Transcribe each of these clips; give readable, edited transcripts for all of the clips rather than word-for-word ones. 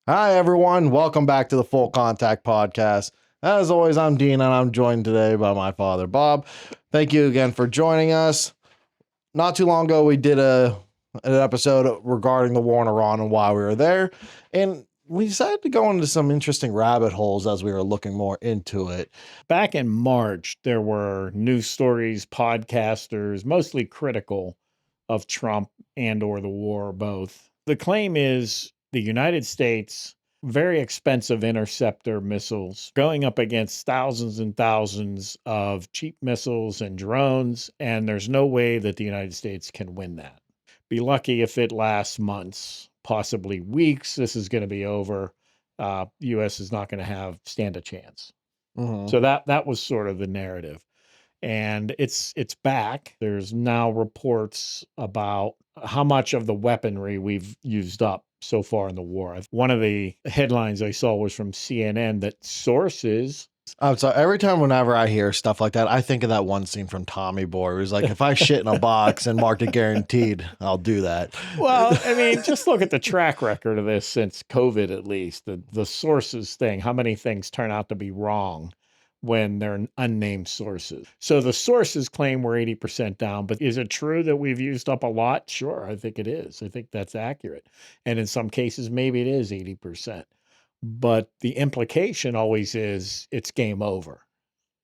Hi, everyone. Welcome back to the Full Contact Podcast. As always, I'm Dean, and I'm joined today by my father, Bob. Thank you again for joining us. Not too long ago, we did an episode regarding the war in Iran and why we were there, and we decided to go into some interesting rabbit holes as we were looking more into it. Back in March, there were news stories, podcasters, mostly critical of Trump and or the war, both. The claim is the United States, very expensive interceptor missiles, going up against thousands and thousands of cheap missiles and drones, and there's no way that the United States can win that. Be lucky if it lasts months, possibly weeks. This is going to be over. U.S. is not going to stand a chance. Mm-hmm. So that was sort of the narrative. And it's back. There's now reports about how much of the weaponry we've used up so far in the war. One of the headlines I saw was from CNN that sources. So every time whenever I hear stuff like that, I think of that one scene from Tommy Boy. It was like, if I shit in a box and marked it guaranteed, I'll do that. Well, I mean, just look at the track record of this since COVID, at least. The sources thing, how many things turn out to be wrong when they're unnamed sources. So the sources claim we're 80% down, but is it true that we've used up a lot? Sure, I think it is. I think that's accurate. And in some cases, maybe it is 80%. But the implication always is it's game over.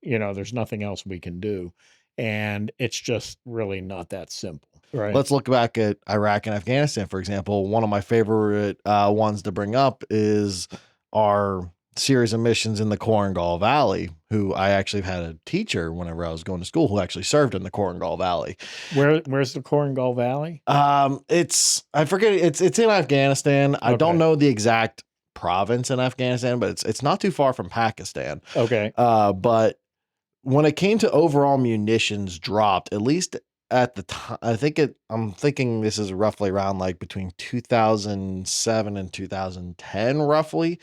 There's nothing else we can do. And it's just really not that simple. Right. Let's look back at Iraq and Afghanistan, for example. One of my favorite ones to bring up is our series of missions in the Korengal Valley, who I actually had a teacher whenever I was going to school who actually served in the Korengal Valley. Where's the Korengal Valley? I forget. It's in Afghanistan. I don't know the exact province in Afghanistan, but it's not too far from Pakistan. Okay. But when it came to overall munitions dropped, at least at the time, I'm thinking this is roughly around like between 2007 and 2010, roughly,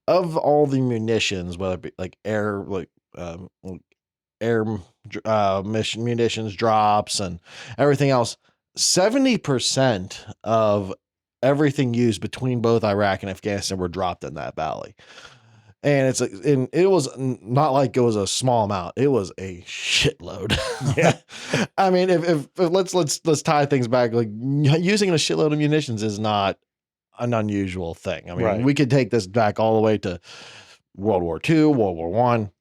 of all the munitions, whether it be like munitions drops and everything else, 70% of everything used between both Iraq and Afghanistan were dropped in that valley. And it was not like it was a small amount. It was a shitload. Yeah. I mean, if let's tie things back. Like, using a shitload of munitions is not an unusual thing. I mean, we could take this back all the way to World War II, World War I.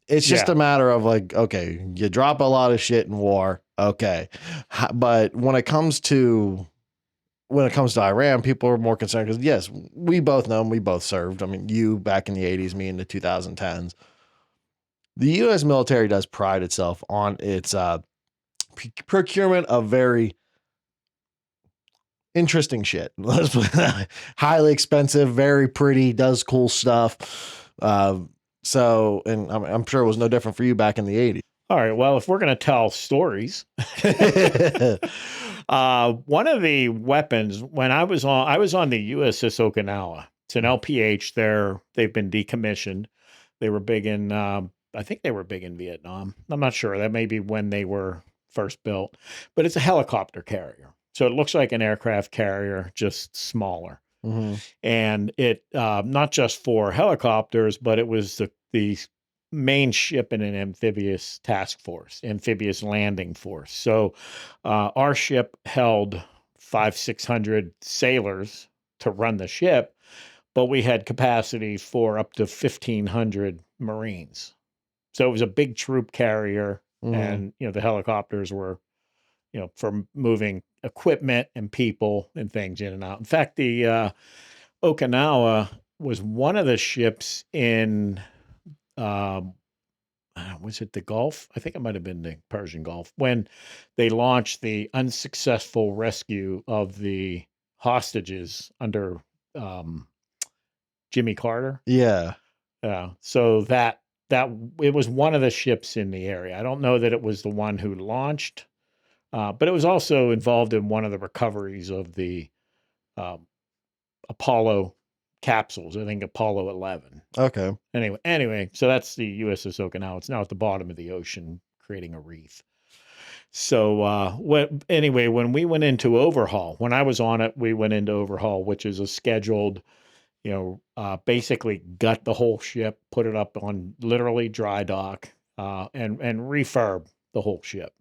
It's just a matter of like, okay, you drop a lot of shit in war. Okay. But when it comes to Iran, people are more concerned because, yes, we both know and we both served. I mean, you back in the 80s, me in the 2010s. The U.S. military does pride itself on its procurement of very interesting shit. Highly expensive, very pretty, does cool stuff. So, and I'm sure it was no different for you back in the 80s. All right. Well, if we're going to tell stories, one of the weapons when I was on the USS Okinawa. It's an LPH. They've been decommissioned. They were big in, I think they were big in Vietnam. I'm not sure. That may be when they were first built, but it's a helicopter carrier. So it looks like an aircraft carrier, just smaller. Mm-hmm. And it, not just for helicopters, but it was the main ship in an amphibious task force, amphibious landing force. So our ship held 500-600 sailors to run the ship, but we had capacity for up to 1,500 Marines. So it was a big troop carrier, and the helicopters were, for moving equipment and people and things in and out. In fact, the Okinawa was one of the ships in was it the Gulf? I think it might have been the Persian Gulf when they launched the unsuccessful rescue of the hostages under Jimmy Carter. Yeah. So that it was one of the ships in the area. I don't know that it was the one who launched, but it was also involved in one of the recoveries of the Apollo capsules. I think Apollo 11. Okay. Anyway, so that's the USS Okinawa. It's now at the bottom of the ocean, creating a reef. So when we went into overhaul, when I was on it, we went into overhaul, which is a scheduled basically gut the whole ship, put it up on literally dry dock, and refurb the whole ship.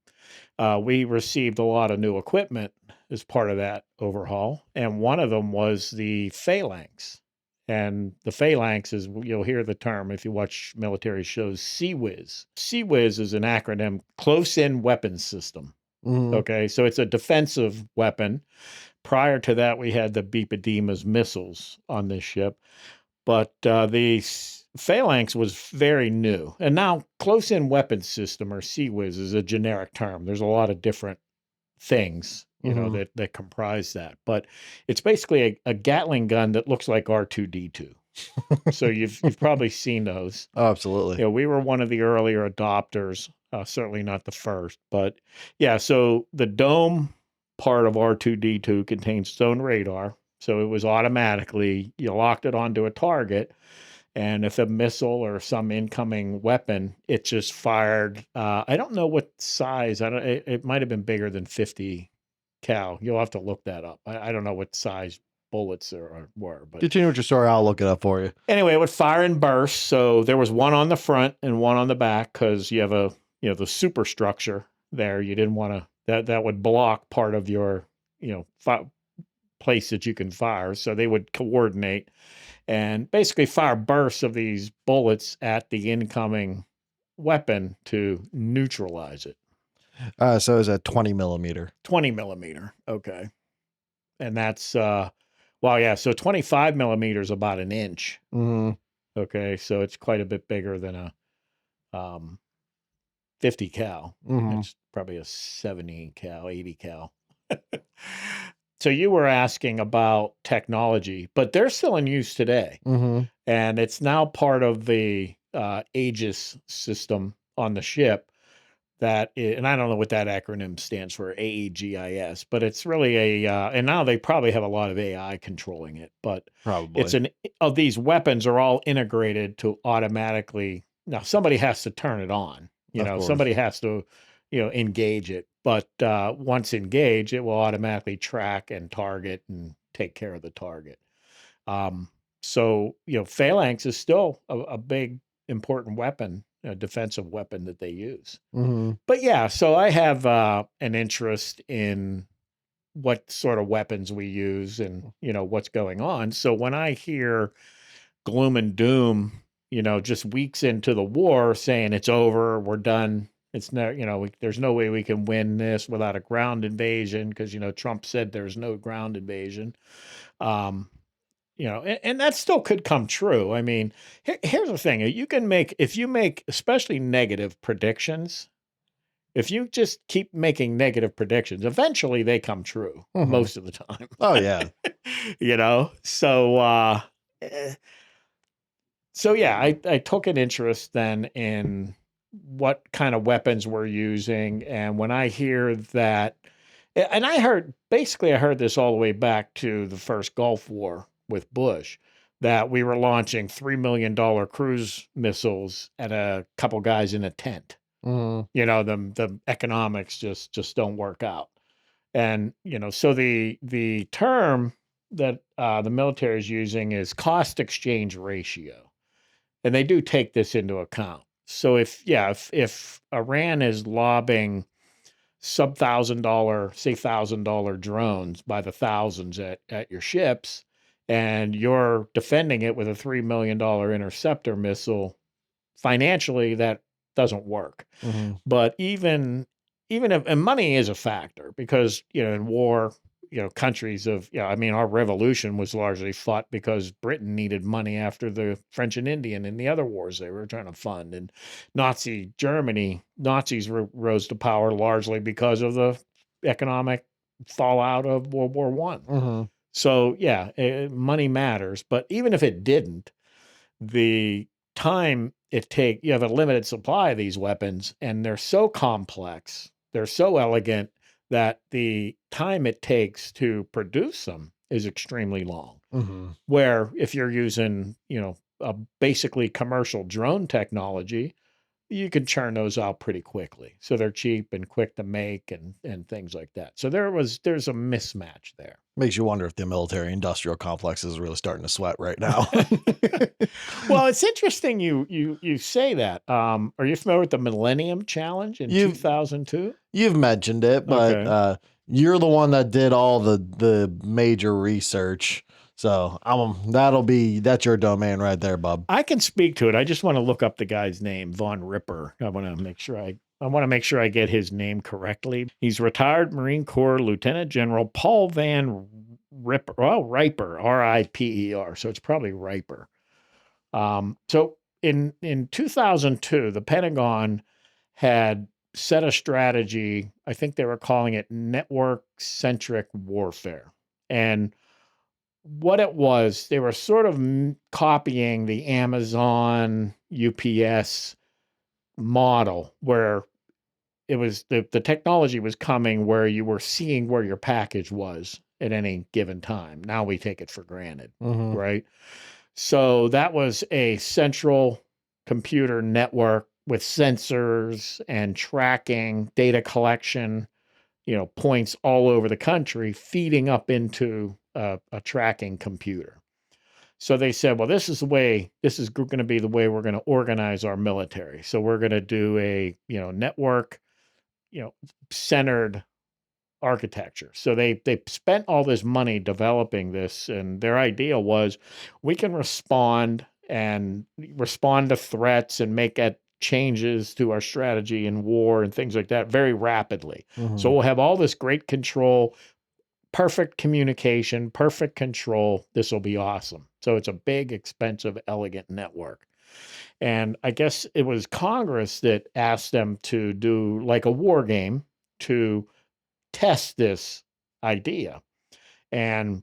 We received a lot of new equipment as part of that overhaul, and one of them was the Phalanx. And the Phalanx is, you'll hear the term if you watch military shows, CIWS. CIWS is an acronym, Close-In Weapons System. Mm-hmm. Okay, so it's a defensive weapon. Prior to that, we had the Beepedimas missiles on this ship, but the Phalanx was very new. And now Close-In Weapons System, or CIWS, is a generic term. There's a lot of different things, that comprise that. But it's basically a Gatling gun that looks like R2-D2. So you've probably seen those. Oh, absolutely. We were one of the earlier adopters, certainly not the first. But yeah, so the dome part of R2-D2 contains its own radar. So it was automatically, you locked it onto a target. And if a missile or some incoming weapon, it just fired. I don't know what size. It might have been bigger than 50 cal. You'll have to look that up. I don't know what size bullets there were. But continue with your story. I'll look it up for you. Anyway, it would fire in bursts. So there was one on the front and one on the back because you have the superstructure there. You didn't want to, that would block part of your, place that you can fire. So they would coordinate and basically fire bursts of these bullets at the incoming weapon to neutralize it. So it's a 20 millimeter. 20 millimeter. Okay. And that's, so 25 millimeters, about an inch. Mm-hmm. Okay. So it's quite a bit bigger than a 50 cal. Mm-hmm. It's probably a 70 cal, 80 cal. So you were asking about technology, but they're still in use today. Mm-hmm. And it's now part of the Aegis system on the ship and I don't know what that acronym stands for, AEGIS, but it's really and now they probably have a lot of AI controlling it, but probably of these weapons are all integrated to automatically, now somebody has to turn it on, somebody has to, engage it, but once engaged, it will automatically track and target and take care of the target. So, Phalanx is still a big, important weapon, a defensive weapon that they use. Mm-hmm. But yeah, so I have an interest in what sort of weapons we use and, what's going on. So when I hear gloom and doom, just weeks into the war saying it's over, we're done. It's no, there's no way we can win this without a ground invasion because, Trump said there's no ground invasion. And that still could come true. I mean, here's the thing. If you make especially negative predictions, if you just keep making negative predictions, eventually they come true most of the time. Oh, yeah. So yeah, I took an interest then in what kind of weapons we're using. And when I hear that, and I heard this all the way back to the first Gulf War with Bush, that we were launching $3 million cruise missiles at a couple guys in a tent. Mm-hmm. The economics just don't work out. And, so the term that the military is using is cost exchange ratio. And they do take this into account. So if Iran is lobbing sub $1,000, say $1,000 drones by the thousands at your ships, and you're defending it with a $3 million interceptor missile, financially that doesn't work. Mm-hmm. But even if, and money is a factor because, in war, countries our revolution was largely fought because Britain needed money after the French and Indian and the other wars they were trying to fund. And Nazis rose to power largely because of the economic fallout of World War I. Mm-hmm. So yeah, money matters, but even if it didn't, the time you have a limited supply of these weapons and they're so complex, they're so elegant that the time it takes to produce them is extremely long. Mm-hmm. Where if you're using, a basically commercial drone technology, you can churn those out pretty quickly. So they're cheap and quick to make and things like that. So there's a mismatch there. Makes you wonder if the military industrial complex is really starting to sweat right now. Well, it's interesting you say that. Are you familiar with the Millennium Challenge in 2002? You've mentioned it, but Okay. You're the one that did all the major research. So that's your domain right there, bub. I can speak to it. I just want to look up the guy's name, Von Ripper. I want to make sure I get his name correctly. He's retired Marine Corps Lieutenant General Paul Van Ripper. Oh, Riper, Riper. So it's probably Riper. So in 2002, the Pentagon had set a strategy. I think they were calling it network-centric warfare. And what it was, they were sort of copying the Amazon UPS model where it was the technology was coming where you were seeing where your package was at any given time. Now we take it for granted, right? So that was a central computer network with sensors and tracking, data collection, points all over the country feeding up into a tracking computer. So they said, well, this is going to be the way we're going to organize our military. So we're going to do a, network, centered architecture. So they spent all this money developing this, and their idea was we can respond to threats and make changes to our strategy in war and things like that very rapidly. So we'll have all this great control, perfect communication, perfect control. This will be awesome. So it's a big, expensive, elegant network. And I guess it was Congress that asked them to do like a war game to test this idea. And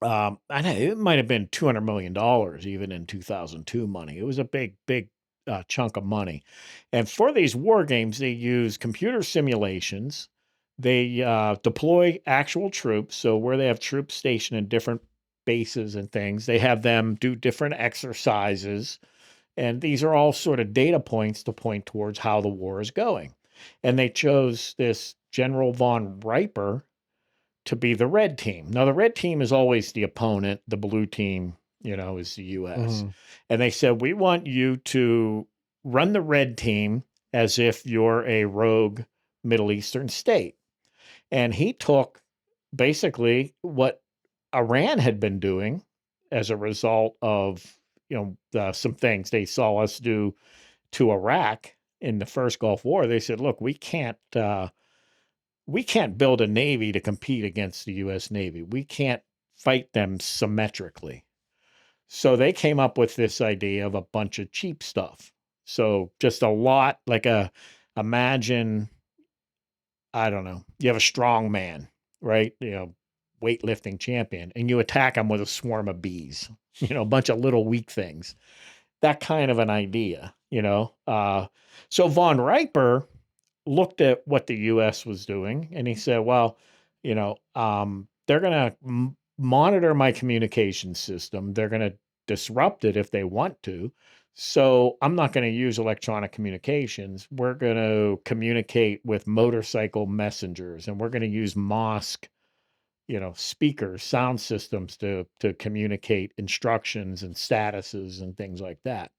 I know it might have been $200 million even in 2002 money. It was a big chunk of money. And for these war games, they use computer simulations. They deploy actual troops. So where they have troops stationed in different bases and things, they have them do different exercises. And these are all sort of data points to point towards how the war is going. And they chose this General von Riper to be the red team. Now, the red team is always the opponent. The blue team, is the U.S. And they said, we want you to run the red team as if you're a rogue Middle Eastern state. And he took basically what Iran had been doing as a result of, some things they saw us do to Iraq in the first Gulf War. They said, look, we can't build a Navy to compete against the U.S. Navy. We can't fight them symmetrically. So they came up with this idea of a bunch of cheap stuff. So just a lot, imagine, I don't know, you have a strong man, right? Weightlifting champion, and you attack him with a swarm of bees, a bunch of little weak things. That kind of an idea, So von Riper looked at what the U.S. was doing, and he said, well, they're going to monitor my communication system. They're going to disrupt it if they want to. So I'm not going to use electronic communications. We're going to communicate with motorcycle messengers, and we're going to use MOSC, speakers, sound systems to communicate instructions and statuses and things like that.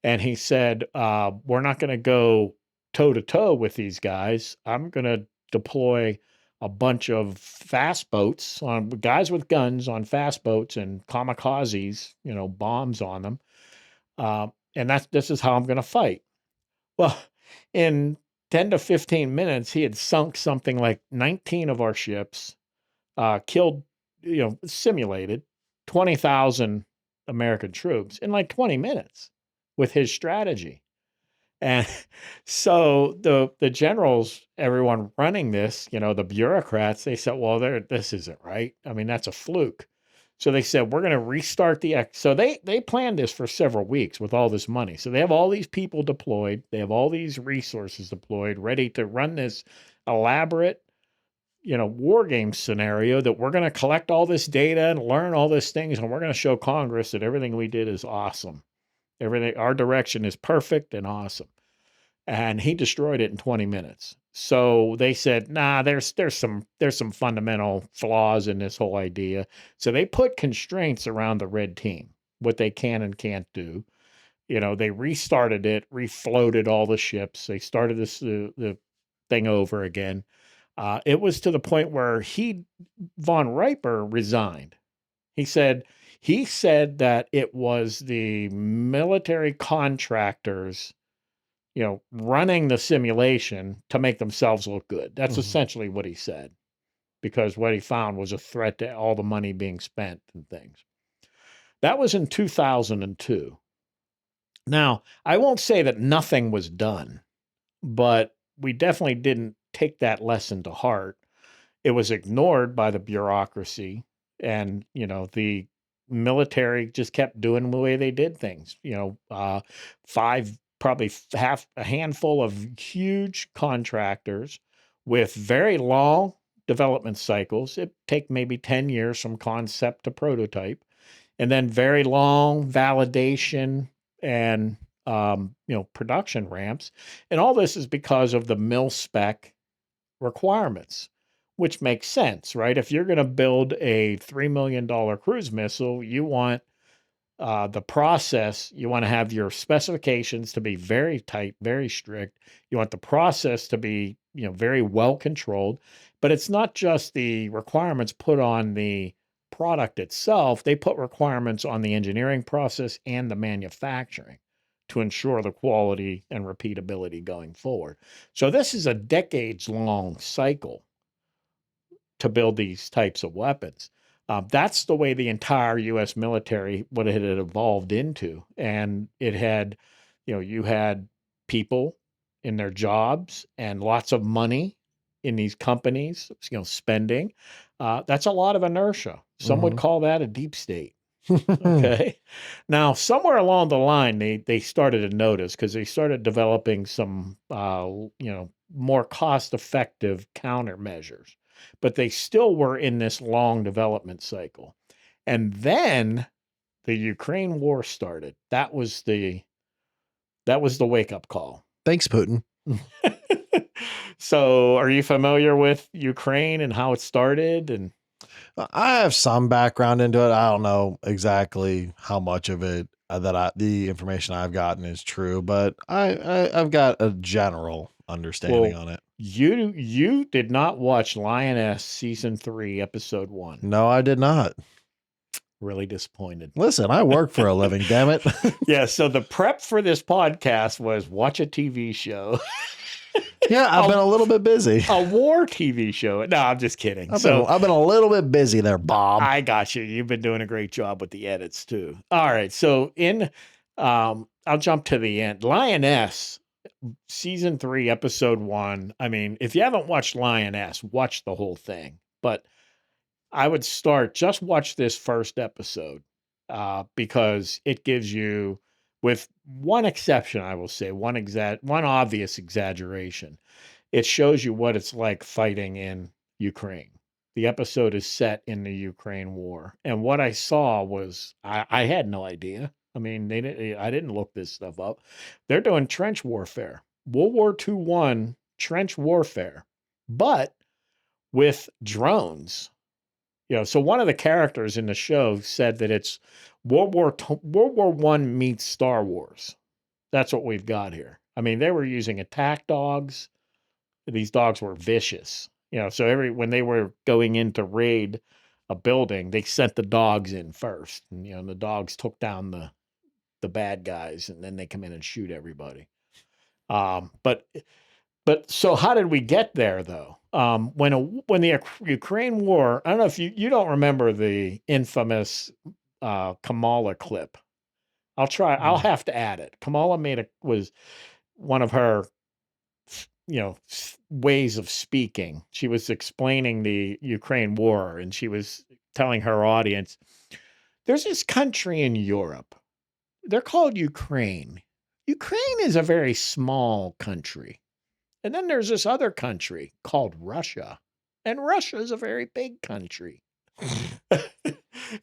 And he said, we're not going to go toe to toe with these guys. I'm going to deploy a bunch of fast boats on guys with guns on fast boats and kamikazes, bombs on them. And this is how I'm going to fight. Well, in 10 to 15 minutes, he had sunk something like 19 of our ships, killed, simulated 20,000 American troops in like 20 minutes with his strategy. And so the generals, everyone running this, the bureaucrats, they said, well, this isn't right. I mean, that's a fluke. So they said, we're going to restart so they planned this for several weeks with all this money. So they have all these people deployed. They have all these resources deployed, ready to run this elaborate, war game scenario that we're going to collect all this data and learn all these things. And we're going to show Congress that everything we did is awesome. Everything, our direction is perfect and awesome. and he destroyed it in 20 minutes. So they said, nah, there's some fundamental flaws in this whole idea. So they put constraints around the red team, what they can and can't do. They restarted it, refloated all the ships. They started the thing over again. It was to the point where von Riper resigned. He said that it was the military contractors, running the simulation to make themselves look good. That's essentially what he said, because what he found was a threat to all the money being spent and things. That was in 2002. Now, I won't say that nothing was done, but we definitely didn't take that lesson to heart. It was ignored by the bureaucracy, and, the military just kept doing the way they did things. Probably a handful of huge contractors with very long development cycles. It take maybe 10 years from concept to prototype, and then very long validation and production ramps. And all this is because of the mil spec requirements, which makes sense, right? If you're going to build a $3 million cruise missile, you want the process, you want to have your specifications to be very tight, very strict. You want the process to be, very well controlled. But it's not just the requirements put on the product itself. They put requirements on the engineering process and the manufacturing to ensure the quality and repeatability going forward. So this is a decades-long cycle to build these types of weapons. That's the way the entire U.S. military, what it had evolved into. And it had, you had people in their jobs and lots of money in these companies, spending. That's a lot of inertia. Some would call that a deep state. Okay. Now, somewhere along the line, they started to notice, because they started developing some, more cost-effective countermeasures, but they still were in this long development cycle. And then the Ukraine war started. That was the wake-up call. Thanks, Putin. So, are you familiar with Ukraine and how it started? And I have some background into it. I don't know exactly how much of it the information I've gotten is true, but I've got a general understanding on it. You did not watch Lioness season 3, episode 1. No, I did not. Really disappointed. Listen, I work for a living, damn it. Yeah, so the prep for this podcast was watch a TV show. Yeah, I've been a little bit busy. A war TV show. No, I'm just kidding. I've been a little bit busy there, Bob. I got you. You've been doing a great job with the edits too. All right. So I'll jump to the end. Lioness, season 3, episode 1. I mean, if you haven't watched Lioness, watch the whole thing. But I would just watch this first episode because it gives you, with one exception, I will say, one obvious exaggeration, it shows you what it's like fighting in Ukraine. The episode is set in the Ukraine war. And what I saw was, I had no idea. I mean, I didn't look this stuff up. They're doing trench warfare, World War II trench warfare, but with drones. So one of the characters in the show said that it's World War I meets Star Wars. That's what we've got here. I mean, they were using attack dogs. These dogs were vicious. So when they were going in to raid a building, they sent the dogs in first. And, the dogs took down the bad guys, and then they come in and shoot everybody. But so how did we get there, though? When the Ukraine war, I don't know if you don't remember the infamous Kamala clip. I'll have to add it. Kamala was one of her, ways of speaking. She was explaining the Ukraine war, and she was telling her audience, there's this country in Europe. They're called Ukraine. Ukraine is a very small country. And then there's this other country called Russia. And Russia is a very big country.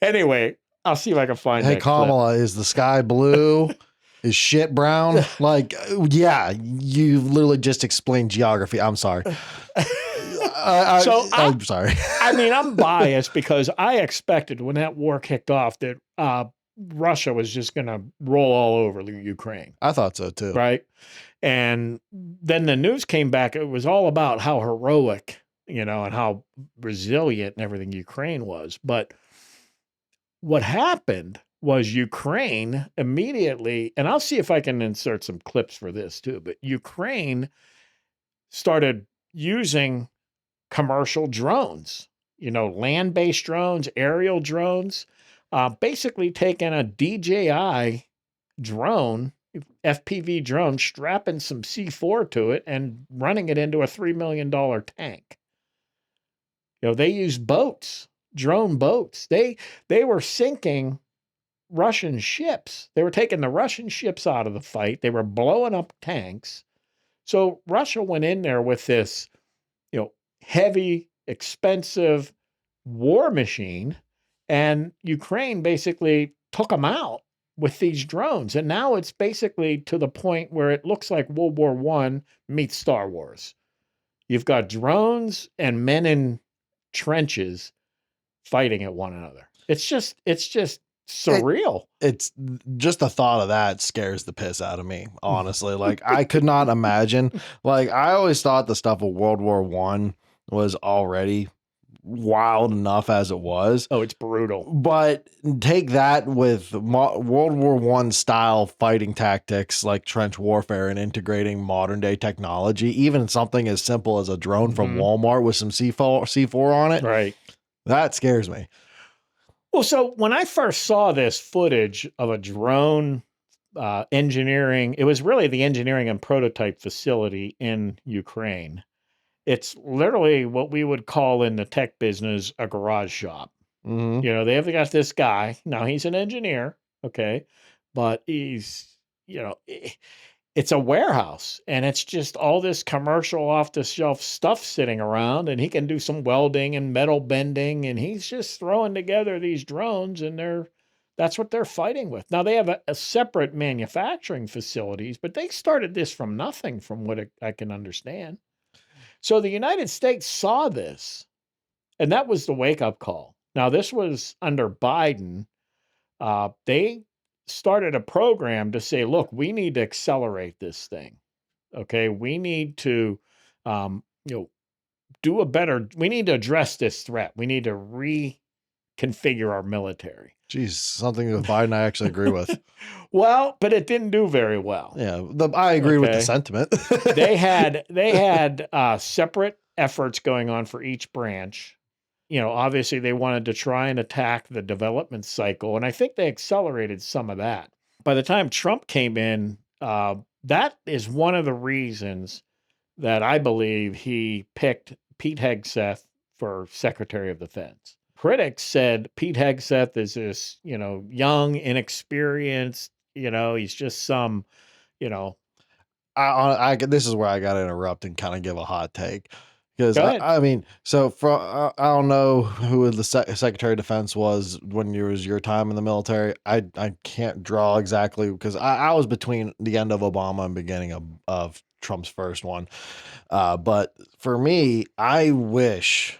Anyway, I'll see if I can find that Kamala, clip. is the sky blue? Is shit brown? Like, yeah, you literally just explained geography. I'm sorry. I'm sorry. I mean, I'm biased because I expected when that war kicked off that Russia was just going to roll all over Ukraine. I thought so too. Right. And then the news came back. It was all about how heroic, and how resilient and everything Ukraine was. But what happened was Ukraine immediately, and I'll see if I can insert some clips for this too, but Ukraine started using commercial drones, land-based drones, aerial drones, basically taking a DJI drone, FPV drone, strapping some C4 to it and running it into a $3 million tank. They used boats, drone boats. They were sinking Russian ships. They were taking the Russian ships out of the fight. They were blowing up tanks. So Russia went in there with this, heavy, expensive war machine, and Ukraine basically took them out with these drones. And now it's basically to the point where it looks like World War I meets Star Wars. You've got drones and men in trenches fighting at one another. It's just surreal. It's just the thought of that scares the piss out of me, honestly. Like, I could not imagine. Like, I always thought the stuff of World War I was already wild enough as it was. Oh, it's brutal. But take that with World War I style fighting tactics like trench warfare and integrating modern day technology, even something as simple as a drone from Walmart with some C4 on it. Right. That scares me. Well, so when I first saw this footage of a drone engineering, it was really the engineering and prototype facility in Ukraine. It's literally what we would call in the tech business a garage shop. Mm-hmm. They've got this guy. Now, he's an engineer, okay, but he's, it's a warehouse, and it's just all this commercial off-the-shelf stuff sitting around, and he can do some welding and metal bending, and he's just throwing together these drones, and that's what they're fighting with. Now, they have a separate manufacturing facilities, but they started this from nothing, from what I can understand. So the United States saw this, and that was the wake-up call. Now, this was under Biden. They started a program to say, look, we need to accelerate this thing. Okay, we need to, do a better. We need to address this threat. We need to reconfigure our military. Geez, something with Biden I actually agree with. Well, but it didn't do very well. Yeah, I agree with the sentiment. They had separate efforts going on for each branch. Obviously they wanted to try and attack the development cycle, and I think they accelerated some of that. By the time Trump came in, that is one of the reasons that I believe he picked Pete Hegseth for Secretary of Defense. Critics said Pete Hegseth is this, young, inexperienced, he's just some, this is where I got to interrupt and kind of give a hot take. Because I mean, so I don't know who the Secretary of Defense was when it was your time in the military. I can't draw exactly because I was between the end of Obama and beginning of Trump's first one. But for me, I wish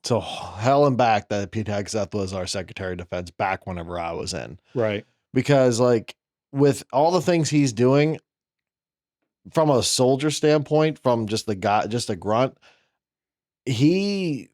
to hell and back that Pete Hegseth was our Secretary of Defense back whenever I was in. Right. Because like with all the things he's doing from a soldier standpoint, from just the guy, just a grunt, he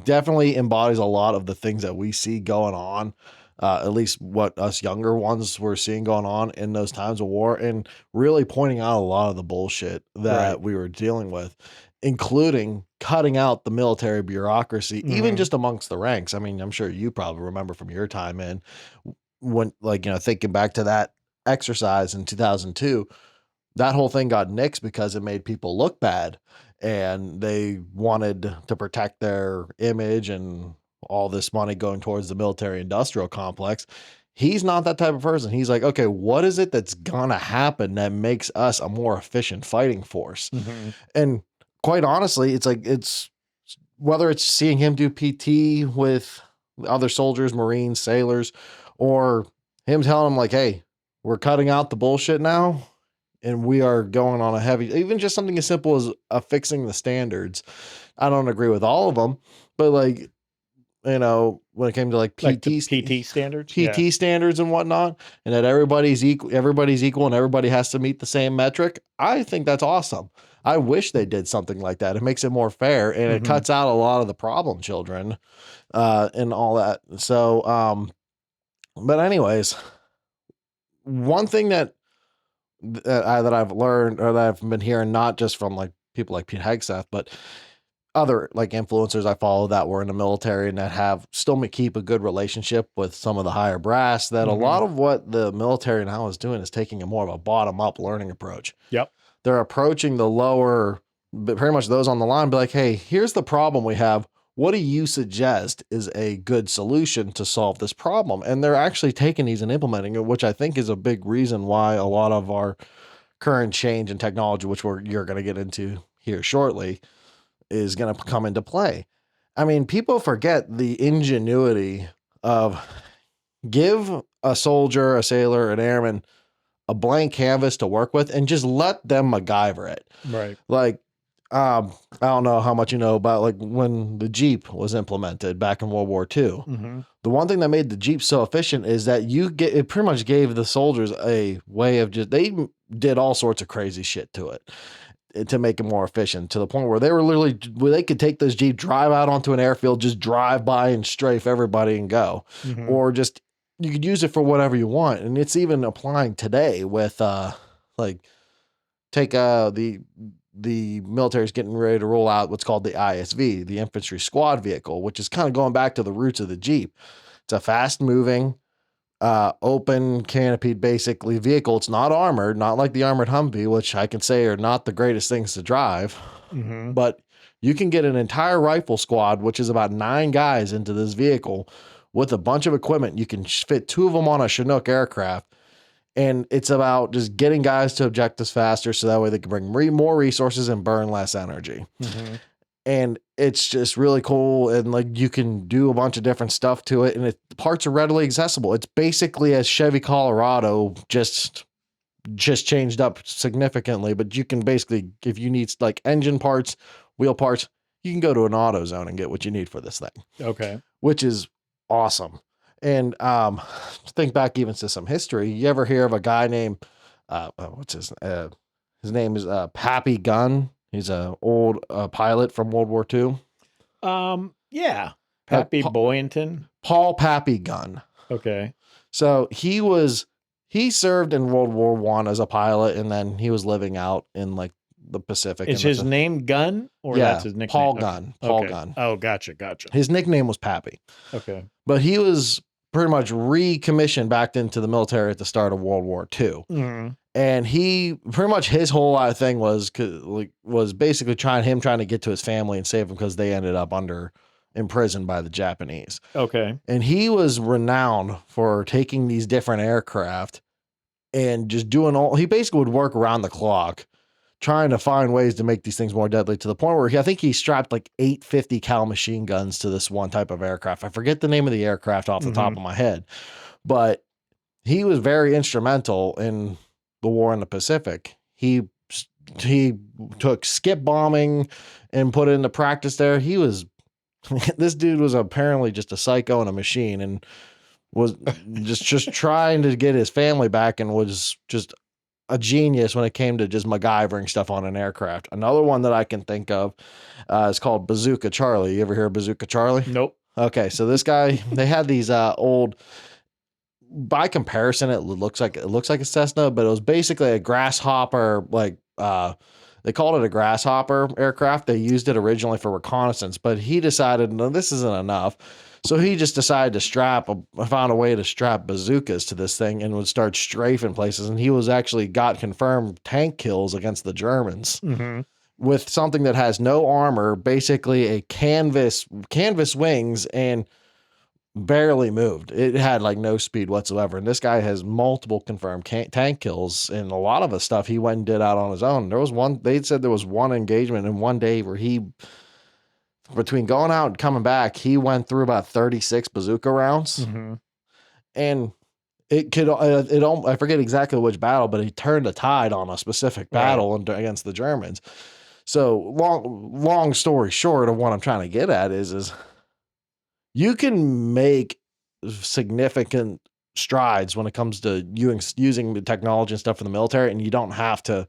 definitely embodies a lot of the things that we see going on, at least what us younger ones were seeing going on in those times of war, and really pointing out a lot of the bullshit that we were dealing with, including cutting out the military bureaucracy, even just amongst the ranks. I mean, I'm sure you probably remember from your time in when, like, thinking back to that exercise in 2002, that whole thing got nixed because it made people look bad and they wanted to protect their image and all this money going towards the military industrial complex. He's not that type of person. He's like, okay, what is it that's gonna happen that makes us a more efficient fighting force? And quite honestly, it's whether it's seeing him do PT with other soldiers, Marines, sailors, or him telling them like, hey, we're cutting out the bullshit now, and we are going on a heavy, even just something as simple as fixing the standards. I don't agree with all of them, but like, you know, when it came to like PT standards, PT standards and whatnot, and that everybody's equal and everybody has to meet the same metric. I think that's awesome. I wish they did something like that. It makes it more fair, and it cuts out a lot of the problem children, and all that. So, but anyways, one thing that I've learned, or that I've been hearing, not just from like people like Pete Hegseth, but other like influencers I follow that were in the military and that have still keep a good relationship with some of the higher brass, that a lot of what the military now is doing is taking a more of a bottom up learning approach. Yep. They're approaching the lower, but pretty much those on the line, be like, hey, here's the problem we have. What do you suggest is a good solution to solve this problem? And they're actually taking these and implementing it, which I think is a big reason why a lot of our current change in technology, which you're going to get into here shortly, is going to come into play. I mean, people forget the ingenuity of give a soldier, a sailor, an airman a blank canvas to work with and just let them MacGyver it. Right. Like, I don't know how much you know about like when the Jeep was implemented back in World War II. The one thing that made the Jeep so efficient is that it pretty much gave the soldiers a way of they did all sorts of crazy shit to it to make it more efficient, to the point where they could take this Jeep, drive out onto an airfield, just drive by and strafe everybody and go, or just, you could use it for whatever you want. And it's even applying today with, like take, the military's getting ready to roll out what's called the ISV, the infantry squad vehicle, which is kind of going back to the roots of the Jeep. It's a fast moving, open canopied basically vehicle. It's not armored, not like the armored Humvee, which I can say are not the greatest things to drive, but you can get an entire rifle squad, which is about 9 guys, into this vehicle with a bunch of equipment. You can fit 2 of them on a Chinook aircraft. And it's about just getting guys to objectives faster, so that way they can bring more resources and burn less energy. And it's just really cool. And like, you can do a bunch of different stuff to it, and the parts are readily accessible. It's basically a Chevy Colorado, just changed up significantly. But you can basically, if you need like engine parts, wheel parts, you can go to an AutoZone and get what you need for this thing. Okay. Which is awesome. And think back even to some history. You ever hear of a guy named what's his name is Pappy Gunn? He's a old pilot from World War II. Yeah. Pappy Boynton. Paul Pappy Gunn. Okay. So he served in World War I as a pilot, and then he was living out in like the Pacific. Is his name Gunn, or that's his nickname? Paul Gunn. Paul Gunn. Oh, gotcha. His nickname was Pappy. Okay. But he was pretty much recommissioned back into the military at the start of World War II. And he pretty much, his whole thing was basically trying to get to his family and save him, because they ended up imprisoned by the Japanese. Okay. And he was renowned for taking these different aircraft and just he basically would work around the clock trying to find ways to make these things more deadly, to the point where I think he strapped like 850 cal machine guns to this one type of aircraft. I forget the name of the aircraft off the top of my head, but he was very instrumental in the war in the Pacific. He took skip bombing and put it into practice there. This dude was apparently just a psycho and a machine, and was just trying to get his family back, and was just a genius when it came to just MacGyvering stuff on an aircraft. Another one that I can think of is called Bazooka Charlie. You ever hear of Bazooka Charlie? Nope. Okay, so this guy, they had these old, by comparison, it looks like a Cessna, but it was basically a grasshopper, like they called it a grasshopper aircraft. They used it originally for reconnaissance, but he decided, no, this isn't enough. So he just decided to found a way to strap bazookas to this thing and would start strafing places. And he got confirmed tank kills against the Germans with something that has no armor, basically a canvas wings, and barely moved. It had like no speed whatsoever. And this guy has multiple confirmed tank kills, and a lot of the stuff he went and did out on his own. They said there was one engagement in one day where between going out and coming back, he went through about 36 bazooka rounds. And it could I forget exactly which battle, but he turned the tide on a specific battle against the Germans. So long story short of what I'm trying to get at is you can make significant strides when it comes to using the technology and stuff for the military, and you don't have to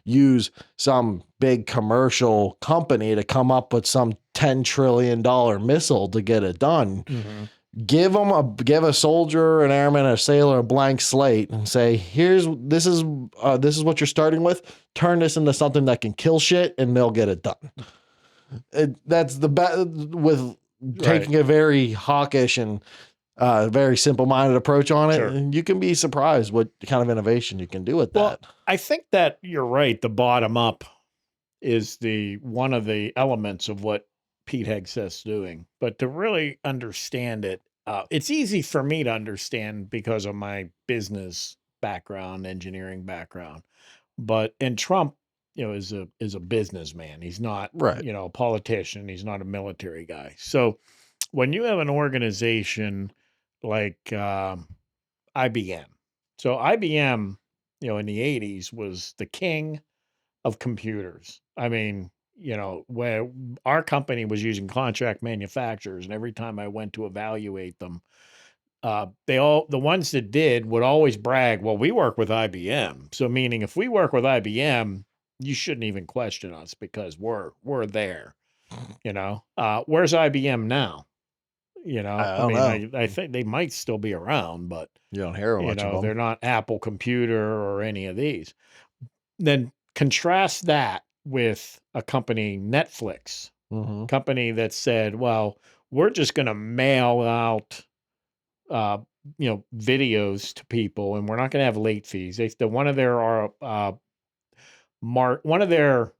use some big commercial company to come up with some $10 trillion missile to get it done. Mm-hmm. Give a soldier, an airman, a sailor a blank slate and say, this is what you're starting with. Turn this into something that can kill shit, and they'll get it done. That's the best with taking a very hawkish and very simple-minded approach on it. Sure. And you can be surprised what kind of innovation you can do with that. I think that you're right. The bottom up is one of the elements of what Pete Hegseth's doing. But to really understand it, it's easy for me to understand because of my business background, engineering background. And Trump, is a businessman. He's not, a politician. He's not a military guy. So when you have an organization like IBM, so IBM, in the 80s was the king of computers. I mean, where our company was using contract manufacturers, and every time I went to evaluate them, the ones that did would always brag, well, we work with IBM. So meaning if we work with IBM, you shouldn't even question us because we're there, where's IBM now? I think they might still be around, but you don't hear much of them. They're not Apple Computer or any of these. Then contrast that with a company, Netflix, company that said, well, we're just going to mail out, videos to people, and we're not going to have late fees. One of their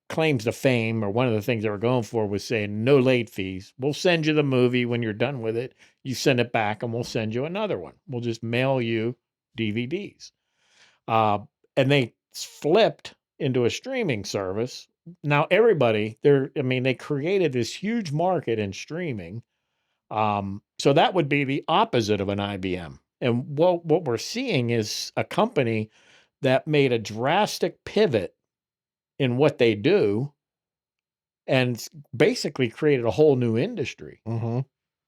claims to fame, or one of the things they were going for, was saying no late fees. We'll send you the movie when you're done with it. You send it back, and we'll send you another one. We'll just mail you DVDs. And they flipped into a streaming service. Now everybody, they created this huge market in streaming. So that would be the opposite of an IBM. And what we're seeing is a company that made a drastic pivot in what they do and basically created a whole new industry.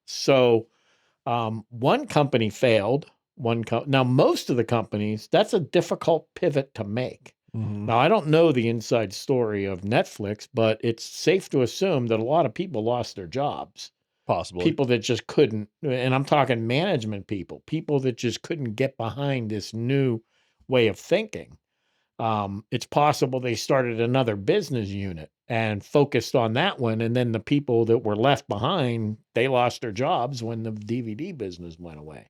So one company failed. Now, most of the companies, that's a difficult pivot to make. Now, I don't know the inside story of Netflix, but it's safe to assume that a lot of people lost their jobs. Possibly. People that just couldn't, and I'm talking management people that just couldn't get behind this new way of thinking. It's possible they started another business unit and focused on that one, and then the people that were left behind, they lost their jobs when the DVD business went away.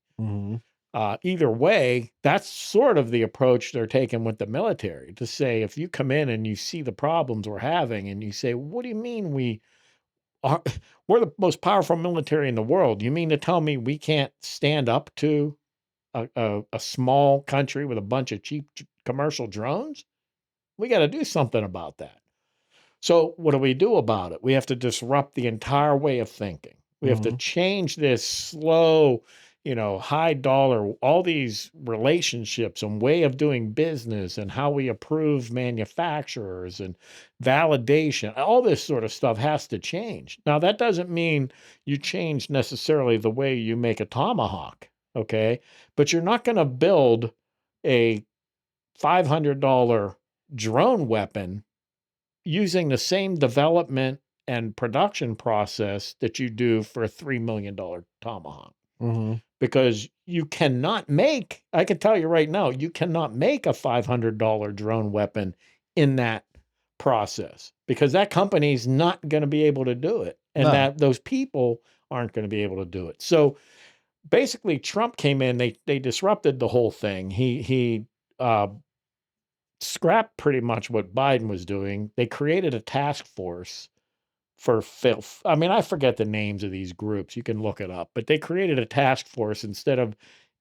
Either way, that's sort of the approach they're taking with the military, to say, if you come in and you see the problems we're having and you say, what do you mean we're the most powerful military in the world? You mean to tell me we can't stand up to a small country with a bunch of cheap commercial drones? We got to do something about that. So what do we do about it? We have to disrupt the entire way of thinking. We have to change this slow, high dollar, all these relationships and way of doing business, and how we approve manufacturers and validation. All this sort of stuff has to change. Now, that doesn't mean you change necessarily the way you make a tomahawk, okay? But you're not going to build a $500 drone weapon using the same development and production process that you do for a $3 million tomahawk. Because you cannot make, I can tell you right now, you cannot make a $500 drone weapon in that process, because that company's not going to be able to do it. And that those people aren't going to be able to do it. So basically Trump came in, they disrupted the whole thing. He scrapped pretty much what Biden was doing. They created a task force for filth. I mean, I forget the names of these groups. You can look it up. But they created a task force instead of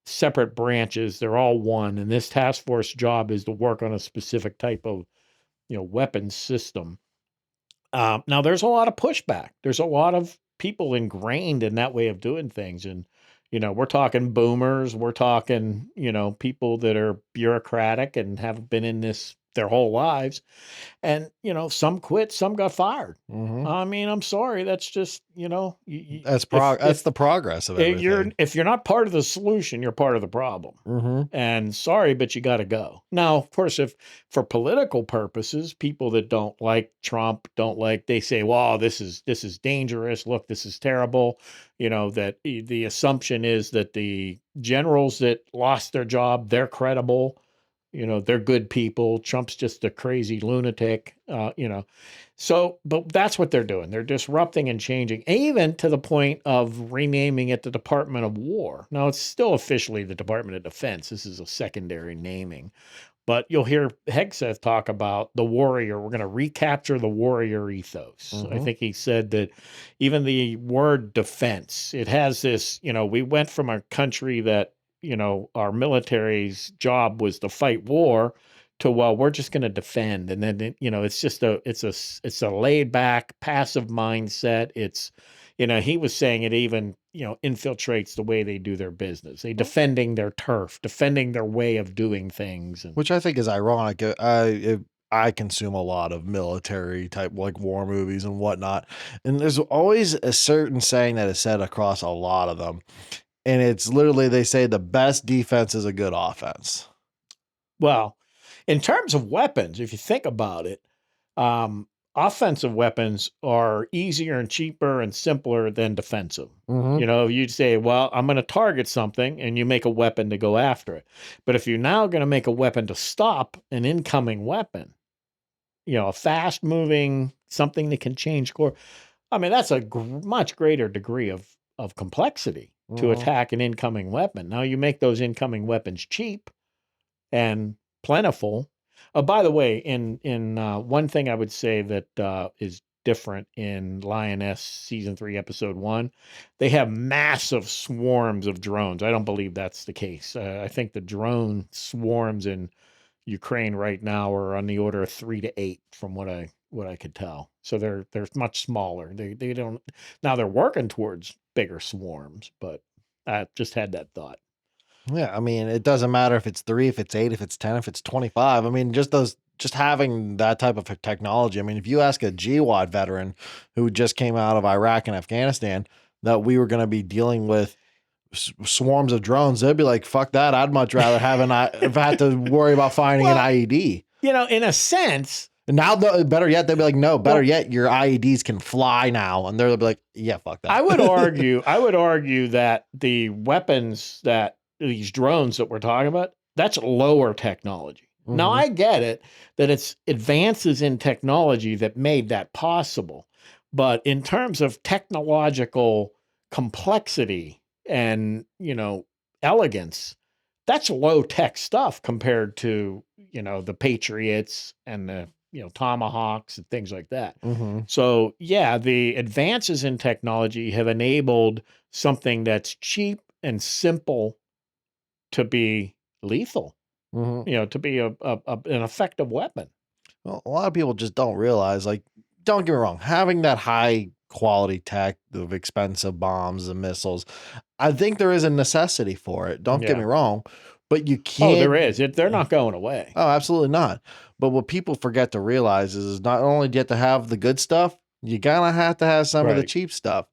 separate branches. They're all one. And this task force job is to work on a specific type of, weapons system. Now, there's a lot of pushback. There's a lot of people ingrained in that way of doing things. And, We're talking boomers, we're talking, people that are bureaucratic and have been in this their whole lives. And, some quit, some got fired. Mm-hmm. I mean, I'm sorry. That's just, That's if the progress of everything. if you're not part of the solution, you're part of the problem. Mm-hmm. And sorry, but you got to go. Now, of course, if for political purposes, people that don't like Trump they say, "Well, this is dangerous. Look, this is terrible." That the assumption is that the generals that lost their job, they're credible. They're good people. Trump's just a crazy lunatic. So, but that's what they're doing. They're disrupting and changing, even to the point of renaming it the Department of War. Now, it's still officially the Department of Defense. This is a secondary naming. But you'll hear Hegseth talk about the warrior. We're going to recapture the warrior ethos. Mm-hmm. I think he said that even the word defense, it has this, we went from a country that, our military's job was to fight war to, well, we're just going to defend. And then, it's just it's a laid back, passive mindset. It's, he was saying it even, infiltrates the way they do their business. They defending their turf, defending their way of doing things. Which I think is ironic. I consume a lot of military type like war movies and whatnot. And there's always a certain saying that is said across a lot of them. And it's literally, they say the best defense is a good offense. Well, in terms of weapons, if you think about it, offensive weapons are easier and cheaper and simpler than defensive. Mm-hmm. You'd say, well, I'm going to target something and you make a weapon to go after it. But if you're now going to make a weapon to stop an incoming weapon, a fast moving, something that can change course, I mean, that's a much greater degree of complexity to attack an incoming weapon. Now you make those incoming weapons cheap and plentiful. By the way, in one thing I would say that is different in Lioness season 3, episode 1, they have massive swarms of drones. I don't believe that's the case. I think the drone swarms in Ukraine right now are on the order of 3 to 8, from what I could tell. So they're much smaller. They don't, now they're working towards bigger swarms, but I just had that thought. Yeah, I mean, it doesn't matter if it's 3, if it's 8, if it's 10, if it's 25. I mean, just having that type of technology. I mean, if you ask a GWAT veteran who just came out of Iraq and Afghanistan that we were going to be dealing with swarms of drones, they'd be like, "Fuck that! I'd much rather have if I had to worry about finding an IED." In a sense. And now, better yet, they'd be like, "No, better yet, your IEDs can fly now," and they'll be like, "Yeah, fuck that." I would argue that the weapons that these drones that we're talking about, that's lower technology. Mm-hmm. Now I get it that it's advances in technology that made that possible, but in terms of technological complexity and elegance, that's low tech stuff compared to the Patriots and the Tomahawks and things like that. Mm-hmm. So yeah, the advances in technology have enabled something that's cheap and simple to be lethal, to be an effective weapon. Well, a lot of people just don't realize, like, don't get me wrong, having that high quality tech of expensive bombs and missiles, I think there is a necessity for it. Don't get me wrong, but you can't. Oh, there is. They're not going away. Oh, absolutely not. But what people forget to realize is not only do you have to have the good stuff, you gotta have to have some of the cheap stuff.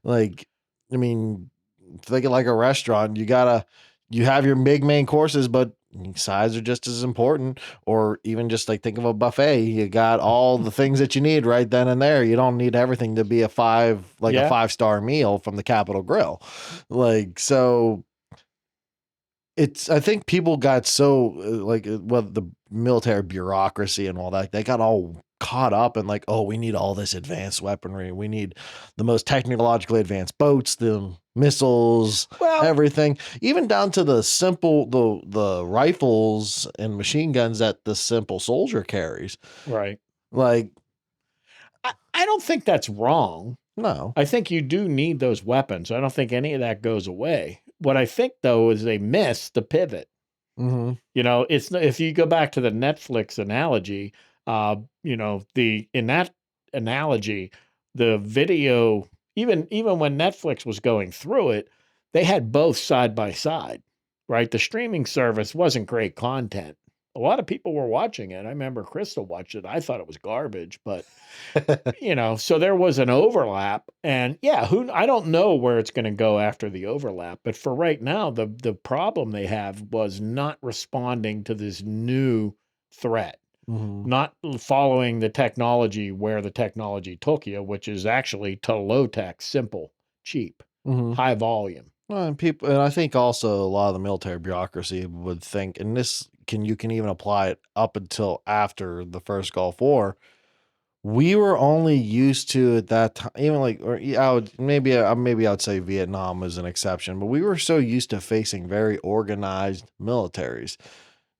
Like, I mean, think of like a restaurant. You have your big main courses, but sides are just as important. Or even just like think of a buffet. You got all the things that you need right then and there. You don't need everything to be a 5-star meal from the Capitol Grill. Like, so I think people got so the military bureaucracy and all that, they got all caught up in like, oh, we need all this advanced weaponry. We need the most technologically advanced boats, the missiles, everything, even down to the simple, the rifles and machine guns that the simple soldier carries. Right. Like, I don't think that's wrong. No. I think you do need those weapons. I don't think any of that goes away. What I think, though, is they missed the pivot. Mm-hmm. It's if you go back to the Netflix analogy, in that analogy, the video, even when Netflix was going through it, they had both side by side, right? The streaming service wasn't great content. A lot of people were watching it. I remember Crystal watched it. I thought it was garbage, but so there was an overlap. And yeah, I don't know where it's going to go after the overlap, but for right now, the problem they have was not responding to this new threat, not following the technology where the technology took you, which is actually to low tech, simple, cheap, high volume. Well, and I think also a lot of the military bureaucracy would think, and you can even apply it up until after the first Gulf War. We were only used to at that time, even like, or I would maybe I would say Vietnam is an exception, but we were so used to facing very organized militaries.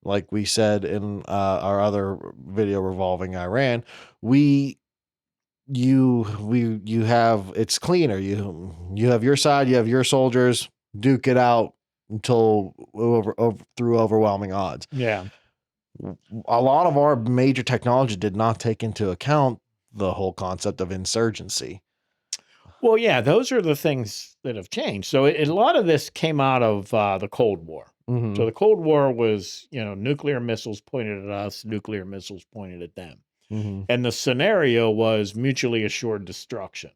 Like we said in our other video revolving Iran, we you have it's cleaner. You have your side, you have your soldiers, duke it out until through overwhelming odds. Yeah. A lot of our major technology did not take into account the whole concept of insurgency. Well, yeah, those are the things that have changed. So a lot of this came out of the Cold War. So the Cold War was, nuclear missiles pointed at us, nuclear missiles pointed at them. And the scenario was mutually assured destruction.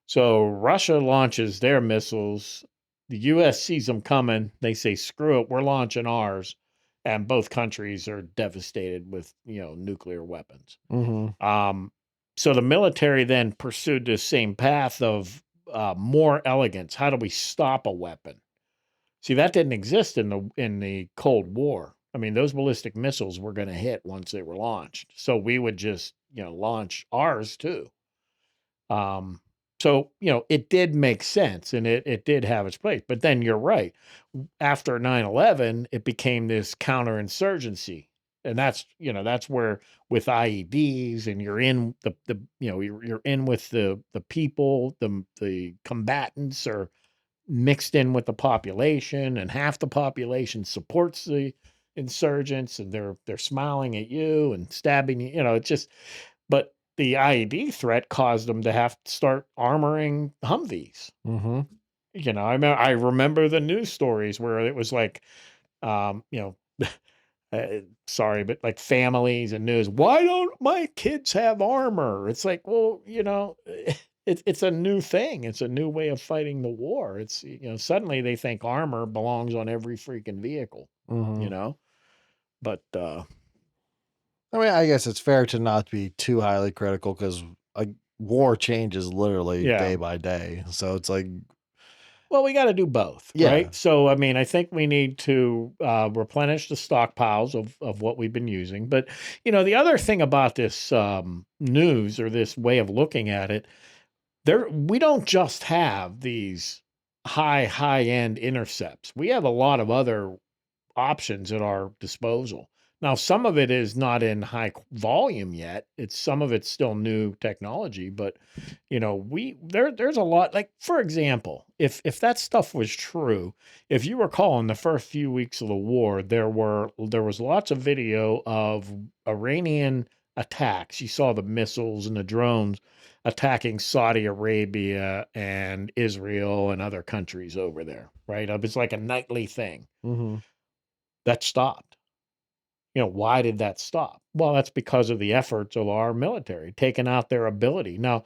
So Russia launches their missiles. The U.S. sees them coming. They say, screw it, we're launching ours. And both countries are devastated with, nuclear weapons. So the military then pursued the same path of more elegance. How do we stop a weapon? See, that didn't exist in the Cold War. I mean, those ballistic missiles were going to hit once they were launched. So we would just, launch ours too. So, it did make sense and it did have its place. But then you're right. After 9/11, it became this counterinsurgency. And that's where with IEDs and you're in you're in with the people, the combatants are mixed in with the population, and half the population supports the insurgents, and they're smiling at you and stabbing you. It's just, but the IED threat caused them to have to start armoring Humvees. I remember the news stories where it was like, sorry, but like families and news. Why don't my kids have armor? It's like, well, it's a new thing. It's a new way of fighting the war. It's, suddenly they think armor belongs on every freaking vehicle, but, I mean, I guess it's fair to not be too highly critical because a war changes literally day by day. So it's like, well, we got to do both, right? So, I mean, I think we need to replenish the stockpiles of what we've been using. But, the other thing about this news or this way of looking at it, we don't just have these high-end intercepts. We have a lot of other options at our disposal. Now, some of it is not in high volume yet. Some of it's still new technology, but there's a lot. Like, for example, if that stuff was true, if you recall in the first few weeks of the war, there was lots of video of Iranian attacks. You saw the missiles and the drones attacking Saudi Arabia and Israel and other countries over there, right? It's like a nightly thing. That stopped. Why did that stop? Well, that's because of the efforts of our military, taking out their ability. Now,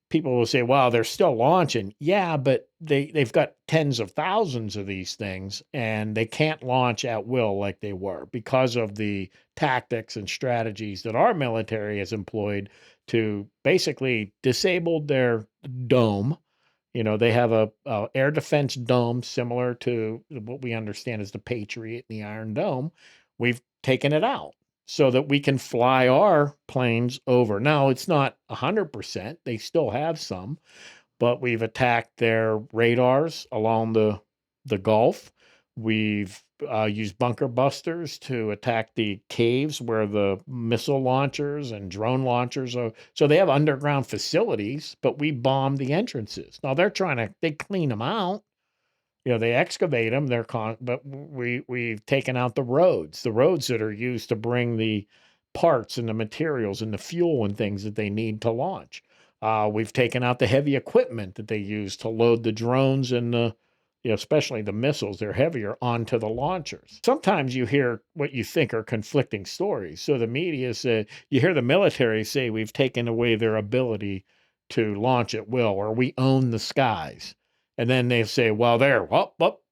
people will say, well, they're still launching. Yeah, but they've got tens of thousands of these things and they can't launch at will like they were because of the tactics and strategies that our military has employed to basically disable their dome. They have a air defense dome similar to what we understand as the Patriot and the Iron Dome. We've taken it out so that we can fly our planes over. Now, it's not 100%. They still have some, but we've attacked their radars along the Gulf. We've used bunker busters to attack the caves where the missile launchers and drone launchers are. So they have underground facilities, but we bombed the entrances. Now they clean them out. They excavate them. But we've taken out the roads that are used to bring the parts and the materials and the fuel and things that they need to launch. We've taken out the heavy equipment that they use to load the drones and the especially the missiles, they're heavier onto the launchers. Sometimes you hear what you think are conflicting stories. So the media say, you hear the military say we've taken away their ability to launch at will, or we own the skies. And then they say, well,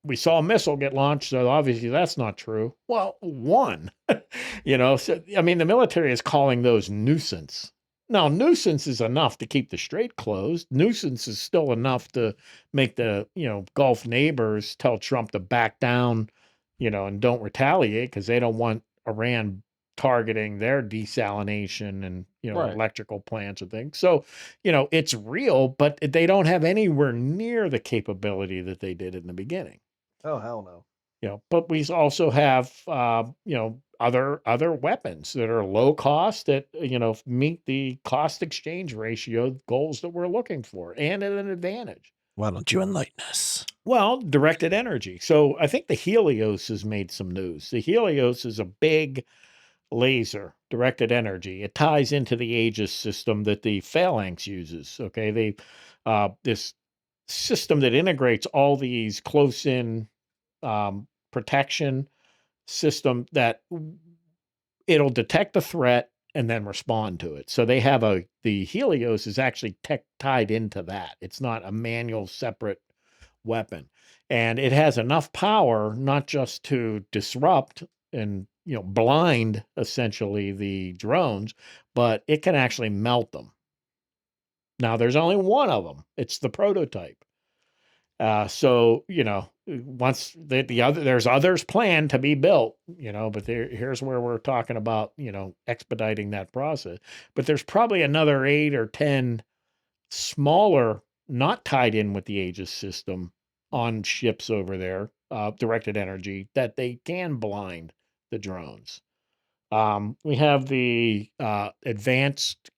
we saw a missile get launched, so obviously that's not true. Well, one, so I mean, the military is calling those nuisance. Now, nuisance is enough to keep the strait closed. Nuisance is still enough to make the, Gulf neighbors tell Trump to back down, and don't retaliate because they don't want Iran targeting their desalination and, Right. electrical plants and things. So, it's real, but they don't have anywhere near the capability that they did in the beginning. Oh, hell no. But we also have, other weapons that are low cost that, meet the cost exchange ratio goals that we're looking for and at an advantage. Why don't you enlighten us? Well, directed energy. So I think the Helios has made some news. The Helios is a big laser directed energy. It ties into the Aegis system that the Phalanx uses. Okay. This system that integrates all these close in protection system that it'll detect the threat and then respond to it. So they have the Helios is actually tied into that. It's not a manual separate weapon. And it has enough power not just to disrupt and blind essentially the drones, but it can actually melt them. Now there's only one of them. It's the prototype. So once there's others planned to be built, but here's where we're talking about, expediting that process. But there's probably another 8 or 10 smaller, not tied in with the Aegis system on ships over there, directed energy that they can blind the drones. We have the advanced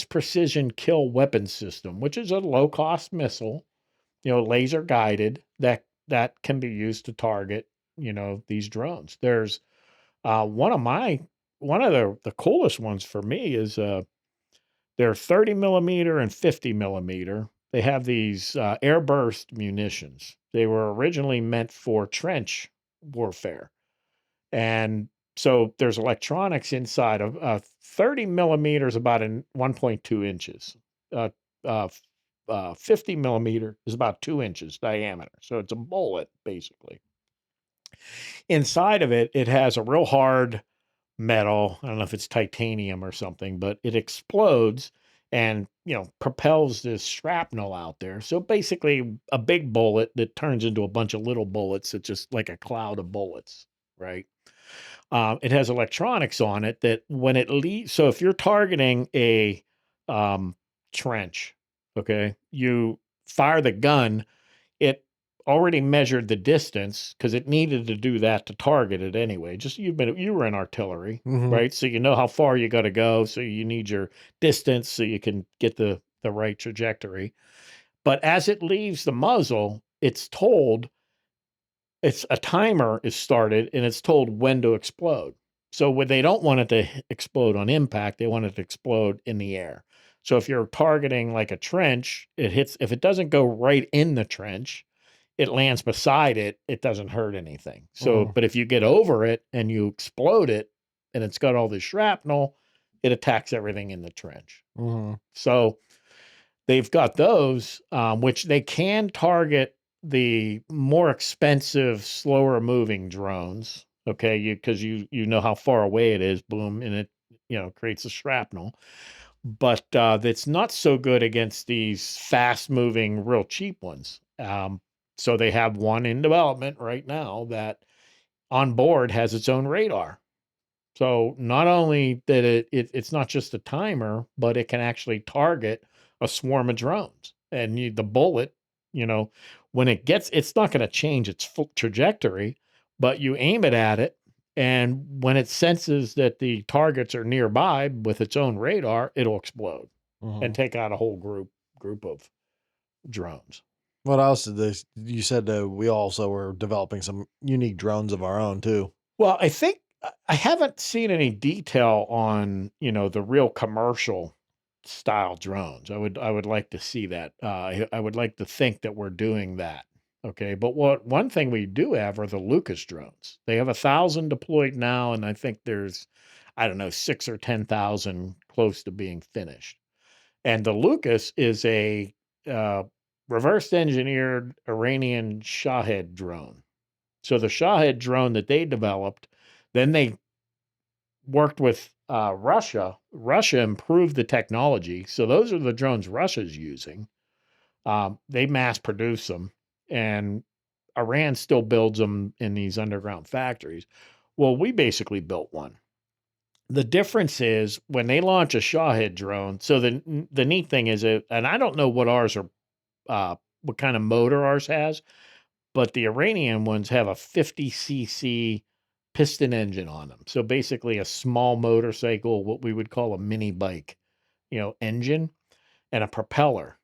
precision kill weapon system, which is a low cost missile, laser guided that can be used to target, these drones. There's one of the coolest ones for me is they're 30 millimeter and 50 millimeter. They have these airburst munitions. They were originally meant for trench warfare. And so there's electronics inside of 30 millimeters, about 1.2 inches. 50 millimeter is about 2 inches diameter. So it's a bullet, basically. Inside of it, it has a real hard metal. I don't know if it's titanium or something, but it explodes and, propels this shrapnel out there. So basically a big bullet that turns into a bunch of little bullets. It's just like a cloud of bullets, right? It has electronics on it that when it leaves, so if you're targeting a trench, okay, you fire the gun, it already measured the distance because it needed to do that to target it anyway. Just you were in artillery, right? So you know how far you got to go. So you need your distance so you can get the right trajectory. But as it leaves the muzzle, it's a timer is started and it's told when to explode. So when they don't want it to explode on impact, they want it to explode in the air. So if you're targeting like a trench, if it doesn't go right in the trench, it lands beside it, it doesn't hurt anything. So, but if you get over it and you explode it and it's got all this shrapnel, it attacks everything in the trench. So they've got those, which they can target the more expensive, slower moving drones. Okay. Because you know how far away it is, boom, and it, creates a shrapnel. But it's not so good against these fast moving, real cheap ones. So they have one in development right now that on board has its own radar. So not only that it's not just a timer, but it can actually target a swarm of drones. And the bullet, when it's not going to change its trajectory, but you aim it at it. And when it senses that the targets are nearby with its own radar, it'll explode and take out a whole group of drones. What else did they? You said we also were developing some unique drones of our own too. Well, I think I haven't seen any detail on, the real commercial style drones. I would like to see that. I would like to think that we're doing that. Okay, but one thing we do have are the Lucas drones. They have 1,000 deployed now, and I think there's, I don't know, 6 or 10,000 close to being finished. And the Lucas is a uh, reverse engineered Iranian Shahed drone. So the Shahed drone that they developed, then they worked with Russia. Russia improved the technology. So those are the drones Russia's using. They mass produce them, and Iran still builds them in these underground factories. Well, we basically built one. The difference is when they launch a Shahed drone. So the neat thing is, and I don't know what ours are, what kind of motor ours has, but the Iranian ones have a 50cc piston engine on them. So basically a small motorcycle, what we would call a mini bike, engine and a propeller.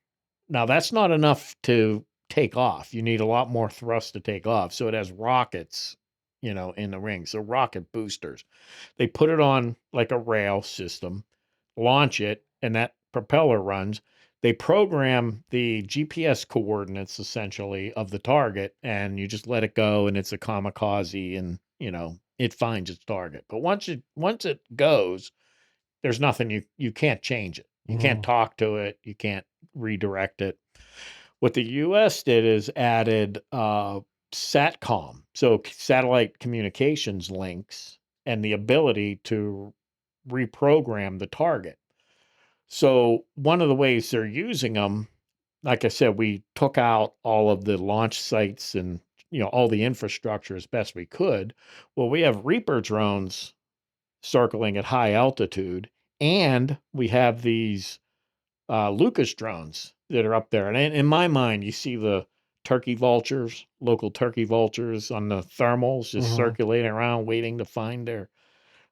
Now that's not enough to take off. You need a lot more thrust to take off. So it has rockets, in the ring. So rocket boosters. They put it on like a rail system, launch it, and that propeller runs. They program the GPS coordinates essentially of the target, and you just let it go, and it's a kamikaze, and it finds its target. But once it goes, there's nothing you can't change it. You can't talk to it. You can't redirect it. What the U.S. did is added SATCOM, so satellite communications links, and the ability to reprogram the target. So one of the ways they're using them, like I said, we took out all of the launch sites and all the infrastructure as best we could. Well, we have Reaper drones circling at high altitude, and we have these Lucas drones that are up there. And in my mind, you see the turkey vultures, local turkey vultures on the thermals just circulating around waiting to find their.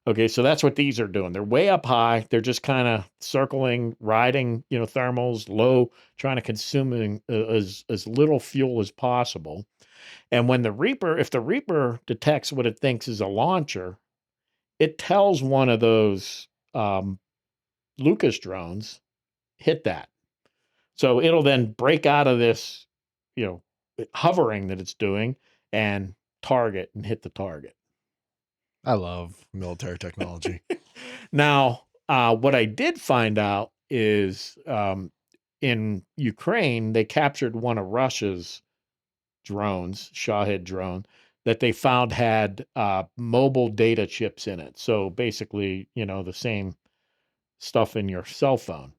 Okay, so that's what these are doing. They're way up high. They're just kind of circling, riding, thermals low, trying to consume as little fuel as possible. And when if the Reaper detects what it thinks is a launcher, it tells one of those Lucas drones, hit that. So it'll then break out of this, hovering that it's doing and target and hit the target. I love military technology. Now, what I did find out is in Ukraine, they captured one of Russia's drones, Shahed drone, that they found had mobile data chips in it. So basically, the same stuff in your cell phone.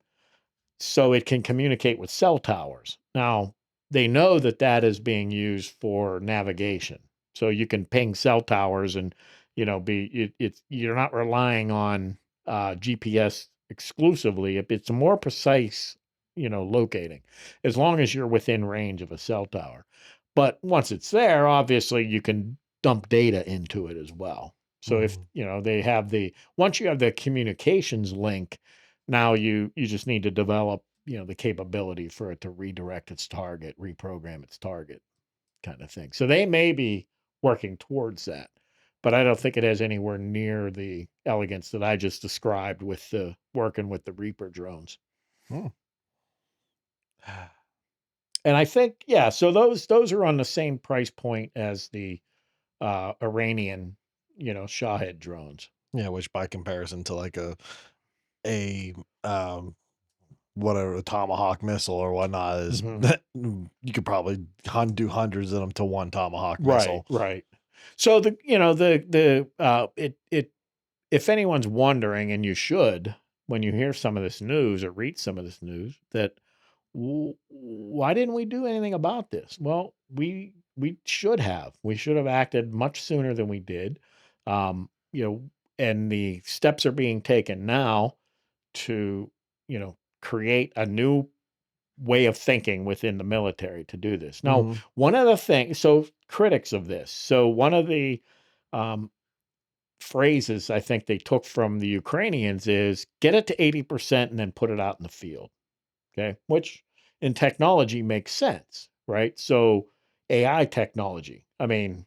So it can communicate with cell towers. Now, they know that that is being used for navigation. So you can ping cell towers and, you're not relying on GPS exclusively. It's more precise, locating, as long as you're within range of a cell tower. But once it's there, obviously you can dump data into it as well. So if, they have once you have the communications link, now you just need to develop, the capability for it to redirect its target, reprogram its target kind of thing. So they may be working towards that, but I don't think it has anywhere near the elegance that I just described with the working with the Reaper drones. And I think, yeah, so those are on the same price point as the Iranian, Shahed drones. Yeah, which by comparison to like a whatever, a Tomahawk missile or whatnot is, you could probably do hundreds of them to one Tomahawk missile. Right. So if anyone's wondering, and you should, when you hear some of this news or read some of this news, that why didn't we do anything about this? Well, we should have. We should have acted much sooner than we did. And the steps are being taken now to, create a new way of thinking within the military to do this. Now, one of the things, so critics of this, so one of the phrases I think they took from the Ukrainians is get it to 80% and then put it out in the field. Okay. Which in technology makes sense, right? So AI technology, I mean,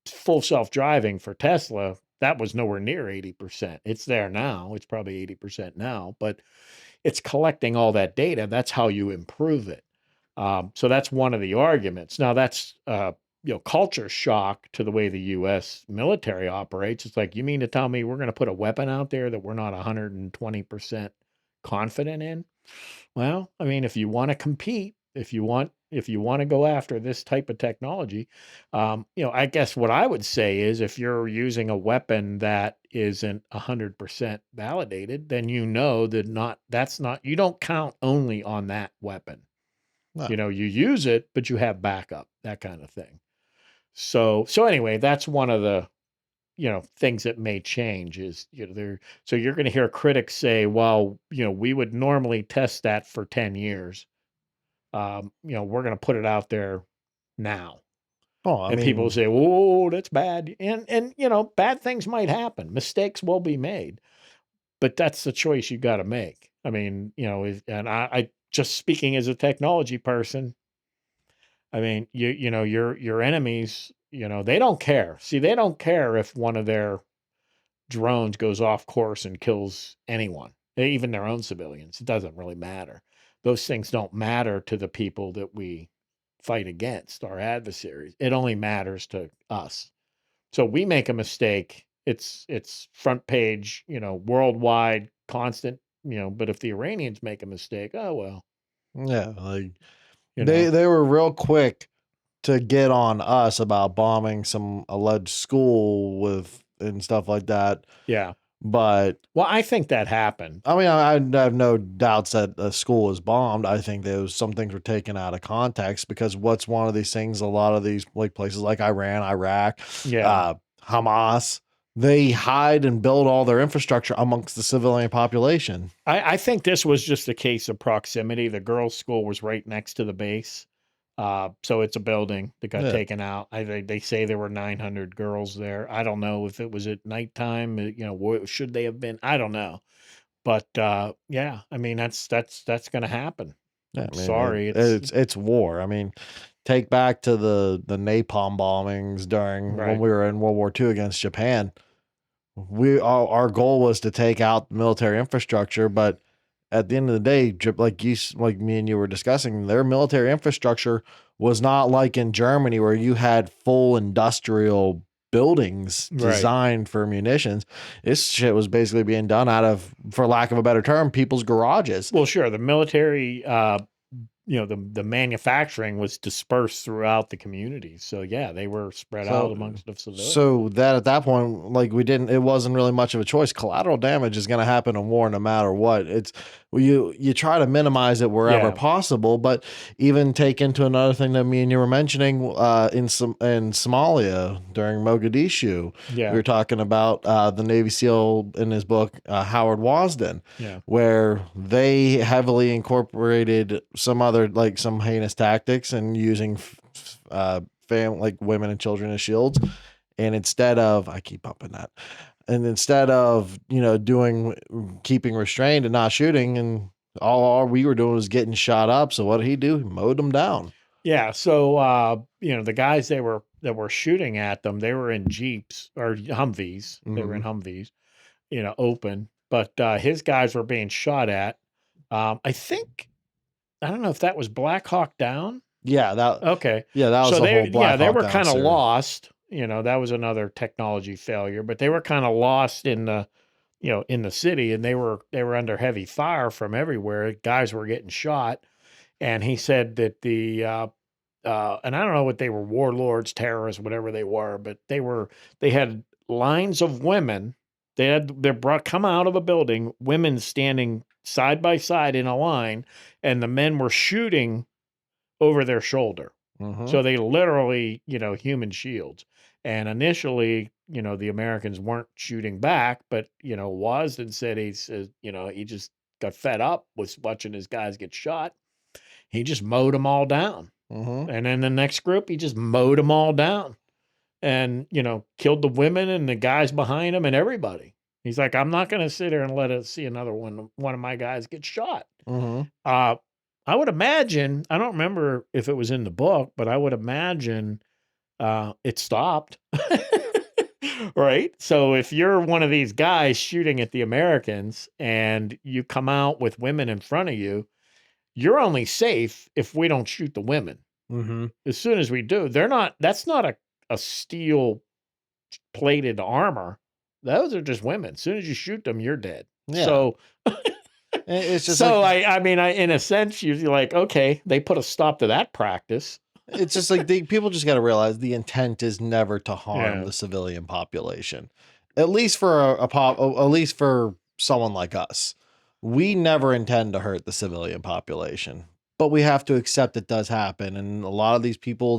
full self-driving for Tesla that was nowhere near 80%. It's there now. It's probably 80% now, but it's collecting all that data. That's how you improve it. So that's one of the arguments. Now that's culture shock to the way the U.S. military operates. It's like, you mean to tell me we're going to put a weapon out there that we're not 120% confident in? Well, I mean, if you want to compete, if you want to go after this type of technology, I guess what I would say is if you're using a weapon that isn't 100% validated, then you don't count only on that weapon. No. You use it, but you have backup, that kind of thing. So anyway, that's one of the things that may change is, so you're going to hear critics say, well, we would normally test that for 10 years. We're going to put it out there now. Oh, I and mean, people say, whoa, that's bad. And bad things might happen. Mistakes will be made, but that's the choice you got to make. I mean, and I just speaking as a technology person, I mean, your enemies, they don't care. See, they don't care if one of their drones goes off course and kills anyone, even their own civilians. It doesn't really matter. Those things don't matter to the people that we fight against, our adversaries. It only matters to us. So we make a mistake, it's front page, worldwide, constant, but if the Iranians make a mistake, oh well. Yeah, like they were real quick to get on us about bombing some alleged school and stuff like that. Yeah. But well, I think that happened. I mean, I have no doubts that a school was bombed. I think some things were taken out of context because what's one of these things? A lot of these places like Iran, Iraq, Hamas, they hide and build all their infrastructure amongst the civilian population. I think this was just a case of proximity. The girls' school was right next to the base. So it's a building that got taken out. They say there were 900 girls there. I don't know if it was at nighttime, should they have been? I don't know. But yeah, I mean, that's going to happen. Yeah, I mean, sorry. It's war. I mean, take back to the napalm bombings during when we were in World War II against Japan. Our goal was to take out military infrastructure, but at the end of the day, like me and you were discussing, their military infrastructure was not like in Germany where you had full industrial buildings designed for munitions. This shit was basically being done out of, for lack of a better term, people's garages. Well, sure. The military, the manufacturing was dispersed throughout the community. So yeah, they were spread out amongst the civilians. So that at that point, it wasn't really much of a choice. Collateral damage is going to happen in war no matter what. It's you try to minimize it wherever possible, but even take into another thing that me and you were mentioning in Somalia during Mogadishu. We were talking about the Navy SEAL in his book, Howard Wasden, where they heavily incorporated some heinous tactics and using women and children as shields. And instead of, I keep upping that, and instead of, keeping restrained and not shooting, and all we were doing was getting shot up. So what did he do? He mowed them down. Yeah. So, the guys that were shooting at them, they were in Jeeps or Humvees. They were in Humvees, open, but his guys were being shot at. I don't know if that was Black Hawk Down. Yeah. That was so the whole Black Hawk they were Down kind of series. lost. That was another technology failure, but they were kind of lost in the city, and they were under heavy fire from everywhere. Guys were getting shot, and he said that and I don't know what they were, warlords, terrorists, whatever they were, but they had lines of women. They come out of a building, women standing side by side in a line, and the men were shooting over their shoulder. So they literally, human shields. And initially, the Americans weren't shooting back, but, Wasden said he just got fed up with watching his guys get shot. He just mowed them all down. And then the next group, he just mowed them all down and, killed the women and the guys behind him and everybody. He's like, I'm not going to sit here and let us see another one of my guys get shot. I would imagine, I don't remember if it was in the book, but I would imagine it stopped. Right? So if you're one of these guys shooting at the Americans and you come out with women in front of you, you're only safe if we don't shoot the women. Mm-hmm. As soon as we do, that's not a steel plated armor. Those are just women. As soon as you shoot them, you're dead. Yeah. So it's just so like, I mean, in a sense, you're like, okay, they put a stop to that practice. it's just like people just got to realize the intent is never to harm Yeah. the civilian population, at least for at least for someone like us. We never intend to hurt the civilian population, but we have to accept it does happen. And a lot of these people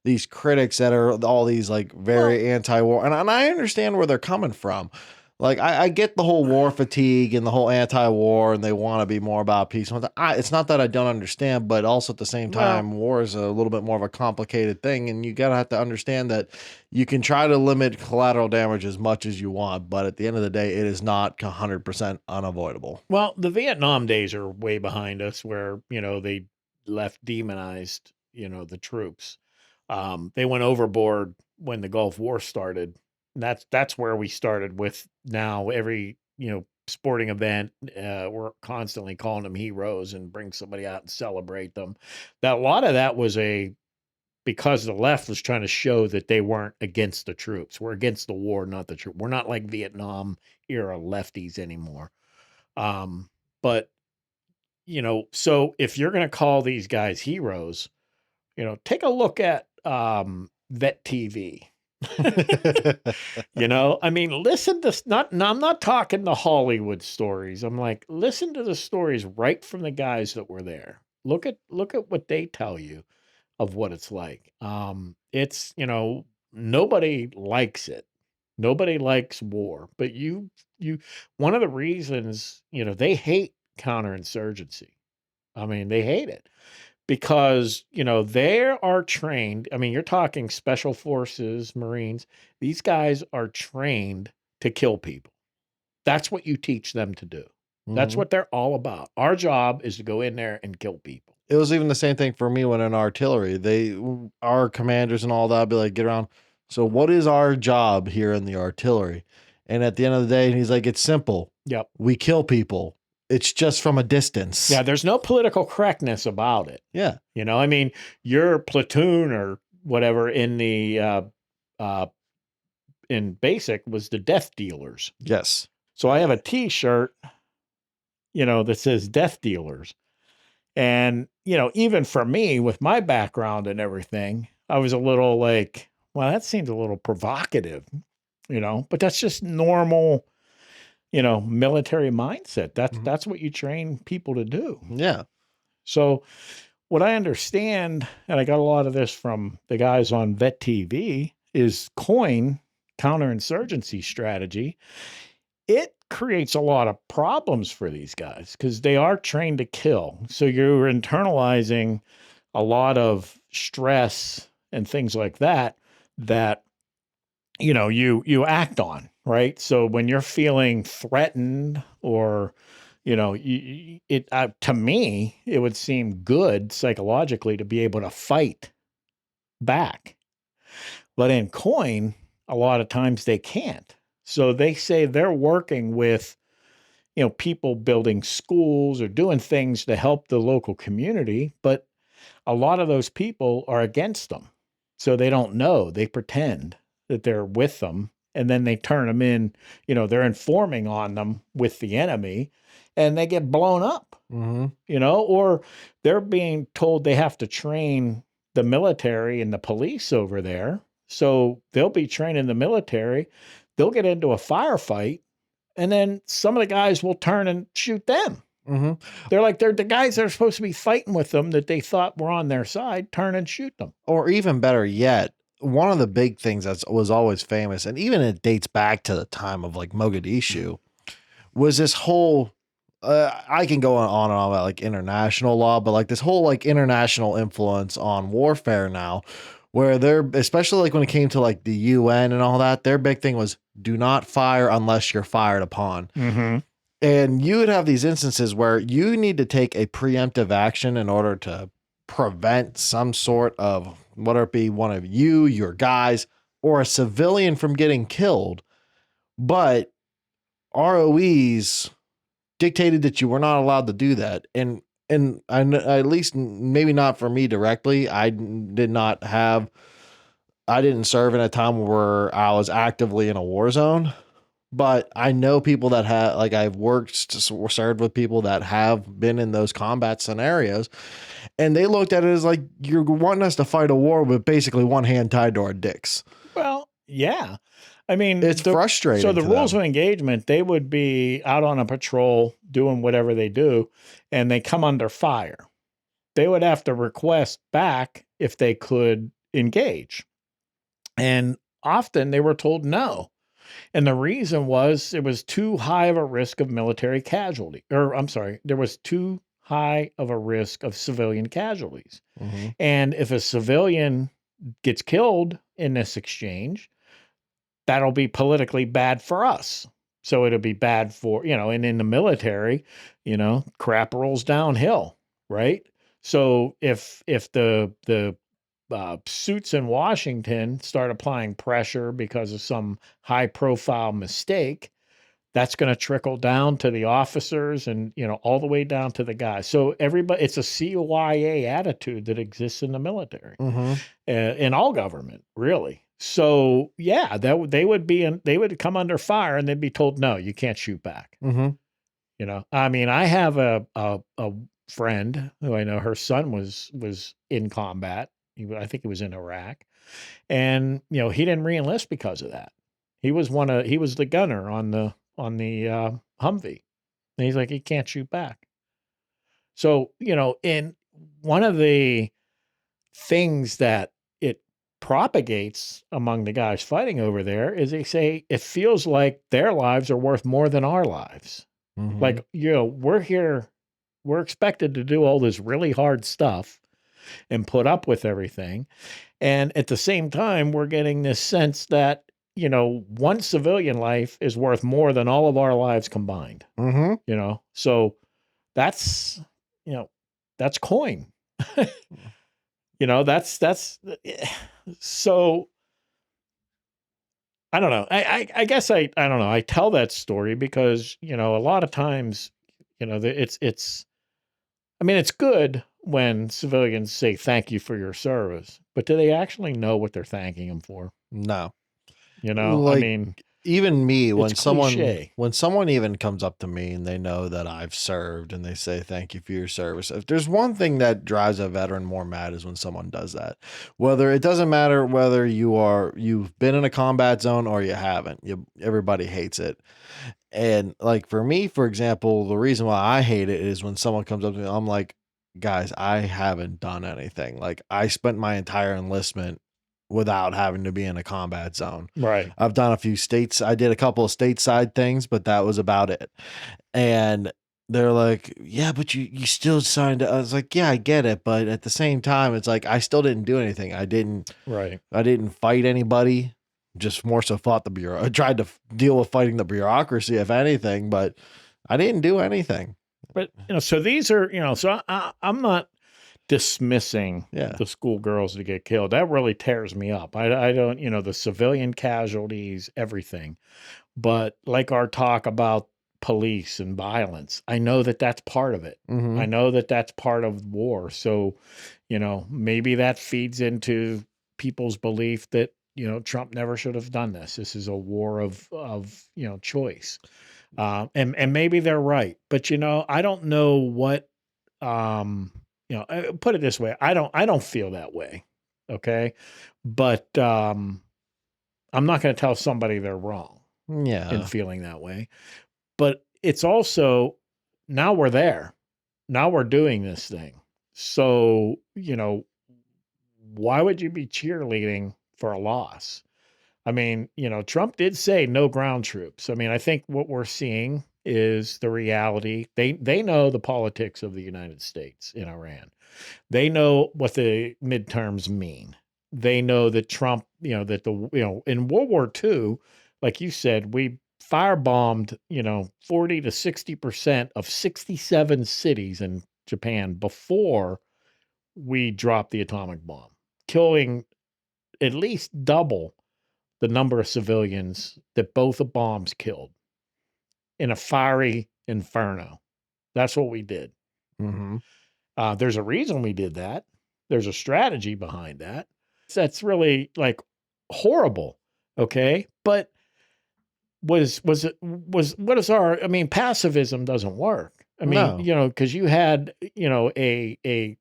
these critics that are all these like very anti-war, and I understand where they're coming from. Like I get the whole war fatigue and the whole anti-war, and they want to be more about peace. It's not that I don't understand, but also at the same time, war is a little bit more of a complicated thing, and you gotta have to understand that you can try to limit collateral damage as much as you want, but at the end of the day, it is not 100% unavoidable. Well, the Vietnam days are way behind us, where they left demonized the troops. They went overboard when the Gulf War started. That's where we started with. Now every sporting event, we're constantly calling them heroes and bring somebody out and celebrate them. That a lot of that was because the left was trying to show that they weren't against the troops. We're against the war, not the troop. We're not like Vietnam era lefties anymore. But so if you're going to call these guys heroes, take a look at Vet TV. I mean, listen to I'm not talking the Hollywood stories. I'm like, listen to the stories right from the guys that were there. Look at what they tell you of what it's like. It's nobody likes it. Nobody likes war, but one of the reasons they hate counterinsurgency. I mean, they hate it because they are trained. I mean, you're talking special forces, Marines. These guys are trained to kill people. That's what you teach them to do. That's what they're all about. Our job is to go in there and kill people. It was even the same thing for me when in artillery. Our commanders and all that would be like, get around. So what is our job here in the artillery? And at the end of the day, he's like, it's simple. Yep. We kill people. It's just from a distance. Yeah, there's no political correctness about it. Yeah. I mean, your platoon or whatever in the in basic was the death dealers. Yes. So I have a T-shirt, that says death dealers. And, even for me with my background and everything, I was a little like, well, that seems a little provocative, but that's just normal, military mindset. That's what you train people to do. Yeah. So what I understand, and I got a lot of this from the guys on Vet TV, is COIN, counterinsurgency strategy. It creates a lot of problems for these guys because they are trained to kill. So you're internalizing a lot of stress and things like that you act on, right? So when you're feeling threatened or to me, it would seem good psychologically to be able to fight back. But in COIN, a lot of times they can't. So they say they're working with, people building schools or doing things to help the local community, but a lot of those people are against them. So they don't know. They pretend that they're with them, and then they turn them in, they're informing on them with the enemy, and they get blown up, or they're being told they have to train the military and the police over there. So they'll be training the military. They'll get into a firefight, and then some of the guys will turn and shoot them. They're the guys that are supposed to be fighting with them that they thought were on their side, turn and shoot them. Or even better yet, one of the big things that was always famous, and even it dates back to the time of like Mogadishu, was this whole, I can go on and on about like international law, but like this whole like international influence on warfare now, where they're, especially like when it came to like the UN and all that, their big thing was do not fire unless you're fired upon. And you would have these instances where you need to take a preemptive action in order to prevent some sort of, whether it be one of you, your guys, or a civilian from getting killed, but ROEs dictated that you were not allowed to do that. And at least maybe not for me directly, I didn't serve in a time where I was actively in a war zone, but I know people that have, like, I've served with people that have been in those combat scenarios, and they looked at it as like, you're wanting us to fight a war with basically one hand tied to our dicks. Well, yeah. I mean, it's frustrating. So the rules of engagement, they would be out on a patrol doing whatever they do, and they come under fire. They would have to request back if they could engage. And often they were told no. And the reason was it was too high of a risk of military casualty. Or I'm sorry, there was too high of a risk of civilian casualties. Mm-hmm. And if a civilian gets killed in this exchange, that'll be politically bad for us. So it'll be bad for, and in the military, crap rolls downhill, right? So if the suits in Washington start applying pressure because of some high profile mistake, that's going to trickle down to the officers and, all the way down to the guys. So everybody, it's a CIWS attitude that exists in the military, mm-hmm. In all government, really. So yeah, they would come under fire and they'd be told, no, you can't shoot back. Mm-hmm. I mean, I have a friend who I know, her son was in combat. I think he was in Iraq, and he didn't reenlist because of that. He was the gunner on the Humvee, and he's like, he can't shoot back. So in one of the things that it propagates among the guys fighting over there is they say it feels like their lives are worth more than our lives. Mm-hmm. Like, we're here, we're expected to do all this really hard stuff and put up with everything. And at the same time, we're getting this sense that, one civilian life is worth more than all of our lives combined. Mm-hmm. So that's coin. That's so I don't know. I guess I don't know. I tell that story because, a lot of times, it's good when civilians say thank you for your service, but do they actually know what they're thanking them for? No. Like, even me, when someone even comes up to me and they know that I've served and they say thank you for your service, if there's one thing that drives a veteran more mad is when someone does that. Whether it doesn't matter whether you've been in a combat zone or you haven't, everybody hates it. And like for me, for example, the reason why I hate it is when someone comes up to me, I'm like, guys, I haven't done anything. Like, I spent my entire enlistment without having to be in a combat zone. Right. I've done a few states. I did a couple of stateside things, but that was about it. And they're like, yeah, but you still signed up. I was like, yeah, I get it. But at the same time, it's like, I still didn't do anything. I didn't fight anybody. Just more so fought the bureau. I tried to deal with fighting the bureaucracy, if anything, but I didn't do anything. But, so these are, so I'm not dismissing the schoolgirls that get killed. That really tears me up. I don't, the civilian casualties, everything. But like our talk about police and violence, I know that that's part of it. Mm-hmm. I know that that's part of war. So, maybe that feeds into people's belief that, Trump never should have done this. This is a war of choice. And maybe they're right, but I don't know what, put it this way. I don't feel that way. Okay. But, I'm not going to tell somebody they're wrong in feeling that way, but it's also, now we're there, now we're doing this thing. So, why would you be cheerleading for a loss? I mean, Trump did say no ground troops. I mean, I think what we're seeing is the reality. They know the politics of the United States in Iran. They know what the midterms mean. They know that Trump, that in World War II, like you said, we firebombed, 40 to 60% of 67 cities in Japan before we dropped the atomic bomb, killing at least double the number of civilians that both the bombs killed in a fiery inferno. That's what we did. Mm-hmm. There's a reason we did that. There's a strategy behind that. That's really like horrible. Okay. But what is our, I mean, pacifism doesn't work. I mean, No. because you had, they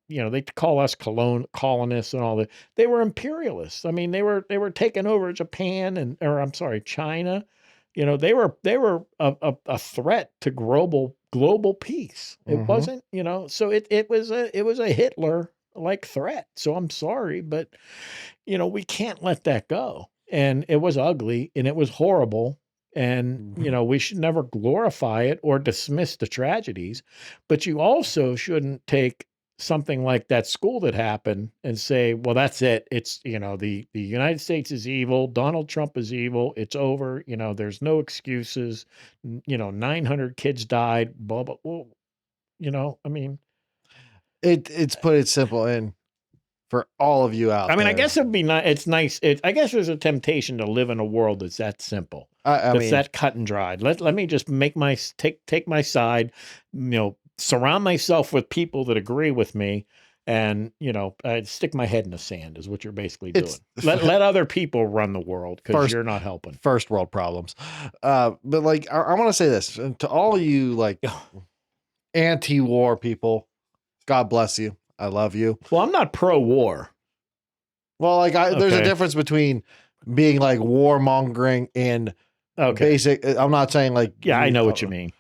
call us colonists and all that. They were imperialists. I mean, they were taking over Japan or I'm sorry, China. They were a threat to global peace. It Mm-hmm. wasn't, so it was a Hitler like threat. So I'm sorry, but we can't let that go. And it was ugly and it was horrible. And, we should never glorify it or dismiss the tragedies, but you also shouldn't take something like that school that happened and say, well, that's it. It's, the United States is evil. Donald Trump is evil. It's over. There's no excuses. 900 kids died, blah, blah. Well, I mean, it's put it simple and for all of you out there. I mean, I guess it'd be nice. It's nice. I guess there's a temptation to live in a world that's that simple. I mean, that cut and dried. Let me just take my side, surround myself with people that agree with me, and stick my head in the sand is what you're basically doing. Let other people run the world because you're not helping. First world problems. But like I want to say this to all you like anti-war people. God bless you. I love you. Well, I'm not pro-war. Well, like there's a difference between being like warmongering and basic. I'm not saying like. Yeah, I know what you mean.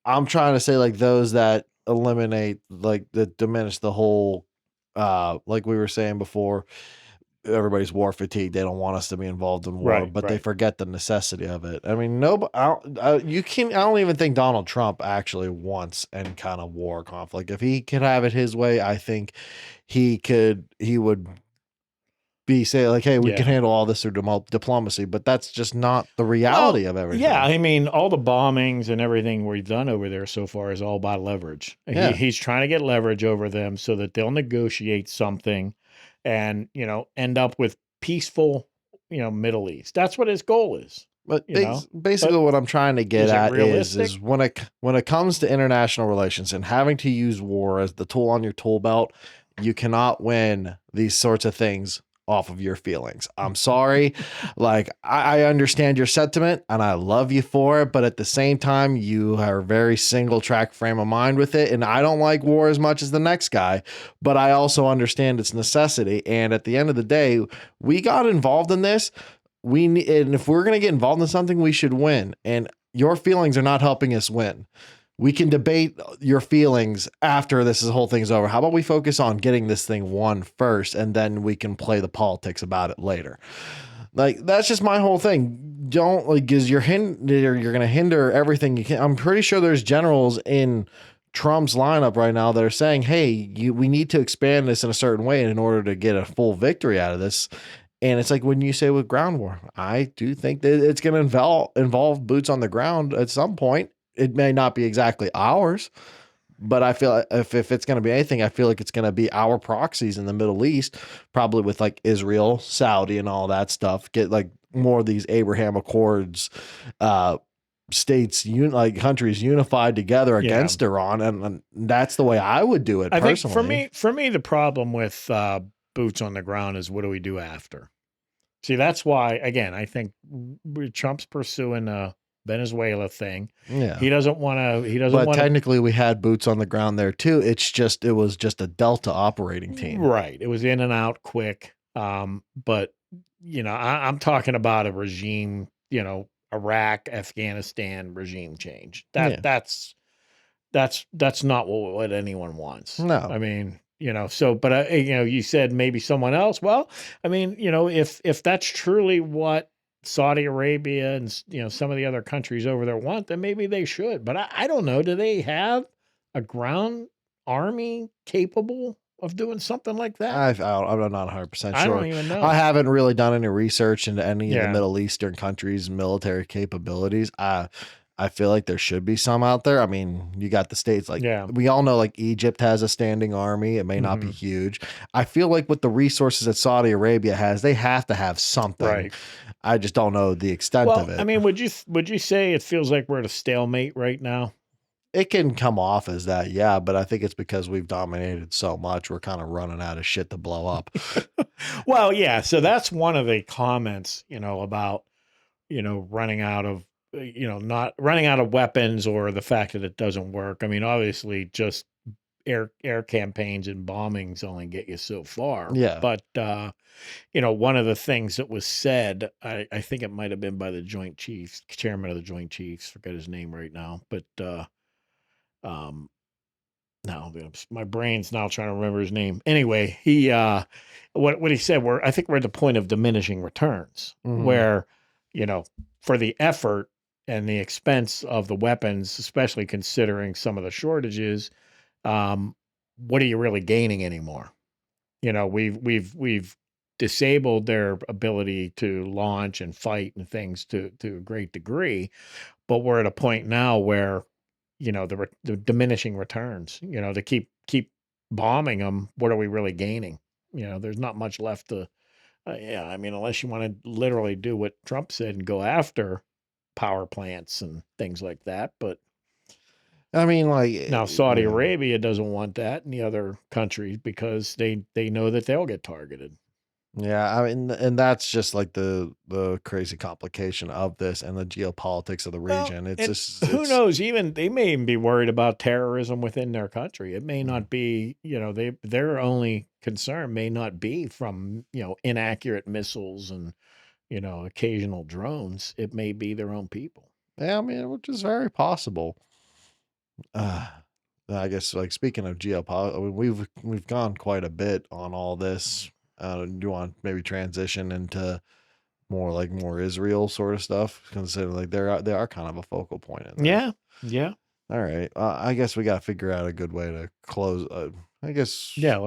I'm trying to say like those that eliminate that diminish the whole. Like we were saying before, everybody's war fatigue. They don't want us to be involved in war, but they forget the necessity of it. I mean, I don't even think Donald Trump actually wants any kind of war conflict. If he could have it his way, I think he would say like, hey, we can handle all this through diplomacy, but that's just not the reality of everything. Yeah, I mean, all the bombings and everything we've done over there so far is all about leverage. Yeah. He's trying to get leverage over them so that they'll negotiate something and, end up with peaceful, Middle East. That's what his goal is. But basically what I'm trying to get at is when it comes to international relations and having to use war as the tool on your tool belt, you cannot win these sorts of things off of your feelings. I'm sorry. Like I understand your sentiment and I love you for it, but at the same time, you are a very single track frame of mind with it. And I don't like war as much as the next guy, but I also understand its necessity. And at the end of the day, we got involved in this. And if we're going to get involved in something, we should win. And your feelings are not helping us win. We can debate your feelings after this whole thing's over. How about we focus on getting this thing won first, and then we can play the politics about it later. Like, that's just my whole thing. Don't because you're going to hinder everything you can. I'm pretty sure there's generals in Trump's lineup right now that are saying, hey, we need to expand this in a certain way in order to get a full victory out of this. And it's like when you say with ground war, I do think that it's going to involve boots on the ground at some point. It may not be exactly ours, but I feel if it's going to be anything, I feel like it's going to be our proxies in the Middle East, probably with like Israel, Saudi, and all that stuff. Get like more of these Abraham Accords, states, countries unified together against Iran, and that's the way I would do it. I personally, think for me, the problem with boots on the ground is what do we do after? See, that's why again, I think Trump's pursuing a Venezuela thing. Yeah. He doesn't want to, but technically we had boots on the ground there too. It was just a Delta operating team. Right. It was in and out quick. But I'm talking about a regime, Iraq, Afghanistan regime change. That's not what anyone wants. No. I mean, but you said maybe someone else. Well, I mean, if that's truly what Saudi Arabia and some of the other countries over there want, then maybe they should. But I don't know. Do they have a ground army capable of doing something like that? I'm not 100% sure. I don't even know. I haven't really done any research into any of the Middle Eastern countries' military capabilities. I feel like there should be some out there. I mean, you got the states like we all know, like Egypt has a standing army. It may not be huge. I feel like with the resources that Saudi Arabia has, they have to have something. Right. I just don't know the extent of it. I mean, would you say it feels like we're at a stalemate right now? It can come off as that, yeah, but I think it's because we've dominated so much. We're kind of running out of shit to blow up. Well, yeah. So that's one of the comments, about, running out of, not running out of weapons, or the fact that it doesn't work. I mean, obviously, just air campaigns and bombings only get you so far. Yeah. But one of the things that was said, I think it might have been by the Joint Chiefs, chairman of the Joint Chiefs, forget his name right now, but no, my brain's now trying to remember his name. Anyway, he what he said, I think we're at the point of diminishing returns, where, for the effort and the expense of the weapons, especially considering some of the shortages, what are you really gaining anymore? We've disabled their ability to launch and fight and things to a great degree, but we're at a point now where, the diminishing returns, to keep bombing them. What are we really gaining? There's not much left to, I mean, unless you want to literally do what Trump said and go after power plants and things like that. But I mean, like, now Saudi Arabia doesn't want that, and the other countries, because they know that they'll get targeted. Yeah, I mean, and that's just like the crazy complication of this and the geopolitics of the region. Who knows? Even they may even be worried about terrorism within their country. It may not be, their only concern may not be from, inaccurate missiles and, occasional drones. It may be their own people. Yeah, I mean, which is very possible. I guess, like, speaking of geopolitics, I mean, we've gone quite a bit on all this. Do you want maybe transition into more Israel sort of stuff, considering like they are kind of a focal point in there. Yeah. All right. I guess we got to figure out a good way to close. I guess. Yeah.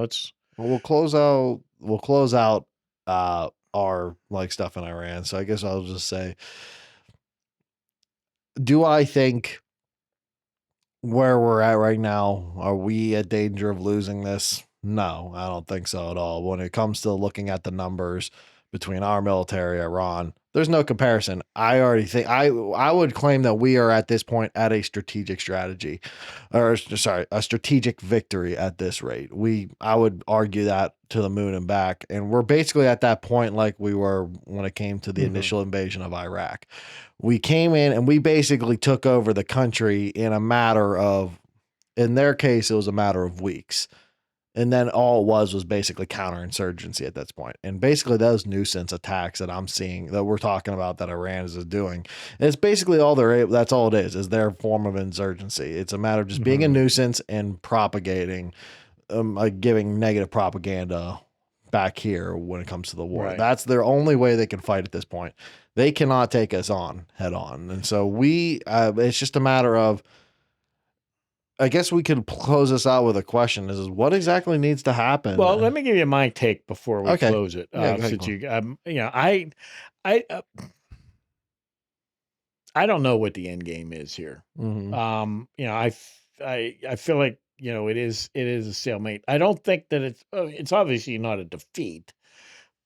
We'll close out. We'll close out our like stuff in Iran. So I guess I'll just say, do I think where we're at right now, are we at danger of losing this? No, I don't think so at all. When it comes to looking at the numbers between our military, Iran, there's no comparison. I already think I would claim that we are at this point at a strategic strategy, or sorry, a strategic victory at this rate. I would argue that to the moon and back, and we're basically at that point like we were when it came to the initial invasion of Iraq. We came in and we basically took over the country in a matter of, in their case, it was a matter of weeks. And then all it was basically counterinsurgency at that point. And basically those nuisance attacks that I'm seeing that we're talking about that Iran is doing, it's basically that's all it is their form of insurgency. It's a matter of just being a nuisance and propagating, like giving negative propaganda back here when it comes to the war. Right. That's their only way they can fight at this point. They cannot take us on head on. And so it's just a matter of, I guess we could close this out with a question. Is what exactly needs to happen? Well, let me give you my take before we close it. Since I don't know what the end game is here. I feel like, it is a stalemate. I don't think that it's obviously not a defeat,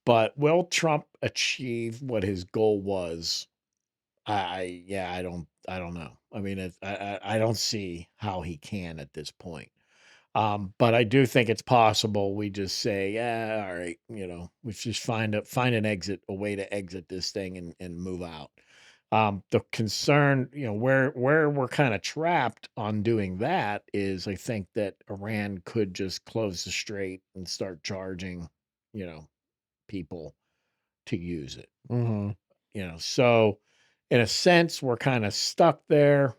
but will Trump achieve what his goal was? I don't know. I mean, I don't see how he can at this point. But I do think it's possible. We just say, yeah, all right, we just find an exit, a way to exit this thing and move out. The concern, where we're kind of trapped on doing that is, I think that Iran could just close the strait and start charging, people to use it. So in a sense, we're kind of stuck there.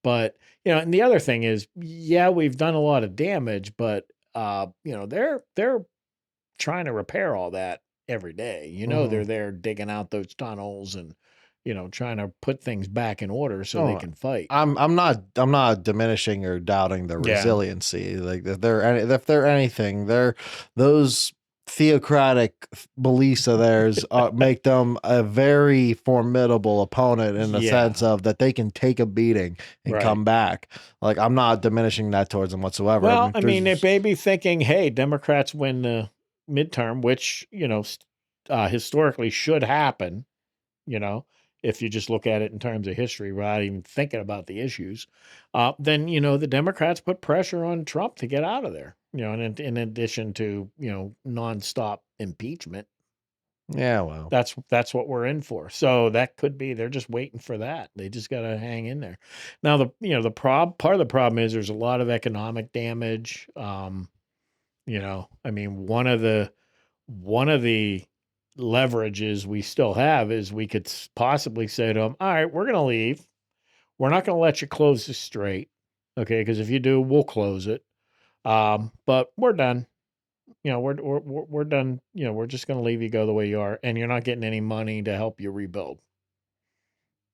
But, and the other thing is, yeah, we've done a lot of damage, but, they're trying to repair all that every day. They're there digging out those tunnels and, trying to put things back in order so they can fight. I'm not diminishing or doubting their resiliency. Like if they're anything, those theocratic beliefs of theirs make them a very formidable opponent in the sense of that they can take a beating and come back. Like, I'm not diminishing that towards them whatsoever. Well, I mean, they may be thinking, hey, Democrats win the midterm, which, historically should happen, if you just look at it in terms of history without even thinking about the issues, then, the Democrats put pressure on Trump to get out of there, and in addition to, nonstop impeachment. Yeah, well, that's what we're in for. So that could be they're just waiting for that. They just got to hang in there. Now part of the problem is there's a lot of economic damage. I mean, one of the leverages we still have is we could possibly say to them, all right, we're going to leave. We're not going to let you close the strait. Okay. Because if you do, we'll close it. But we're done. We're done. We're just going to leave you go the way you are, and you're not getting any money to help you rebuild.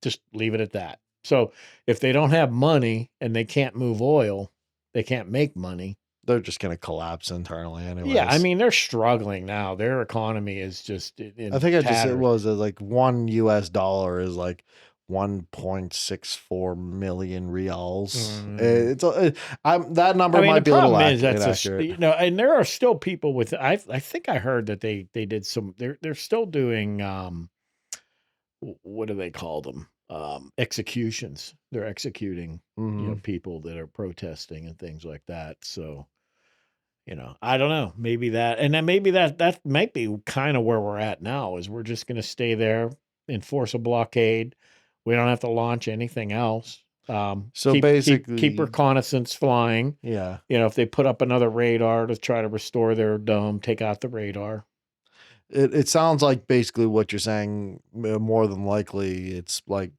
Just leave it at that. So if they don't have money and they can't move oil, they can't make money. They're just going to collapse internally anyways. Yeah, I mean, they're struggling now. Their economy is just in I think tatters. like $1 US is like 1.64 million reals. It's that number might be a little inaccurate. And there are still people with. I think I heard that they did some. They're still doing. What do they call them? Executions. They're executing people that are protesting and things like that. So. I don't know. Maybe that, and then maybe that might be kind of where we're at now. Is we're just going to stay there, enforce a blockade. We don't have to launch anything else. So basically, keep reconnaissance flying. Yeah. If they put up another radar to try to restore their dome, take out the radar. It sounds like basically what you're saying. More than likely, it's like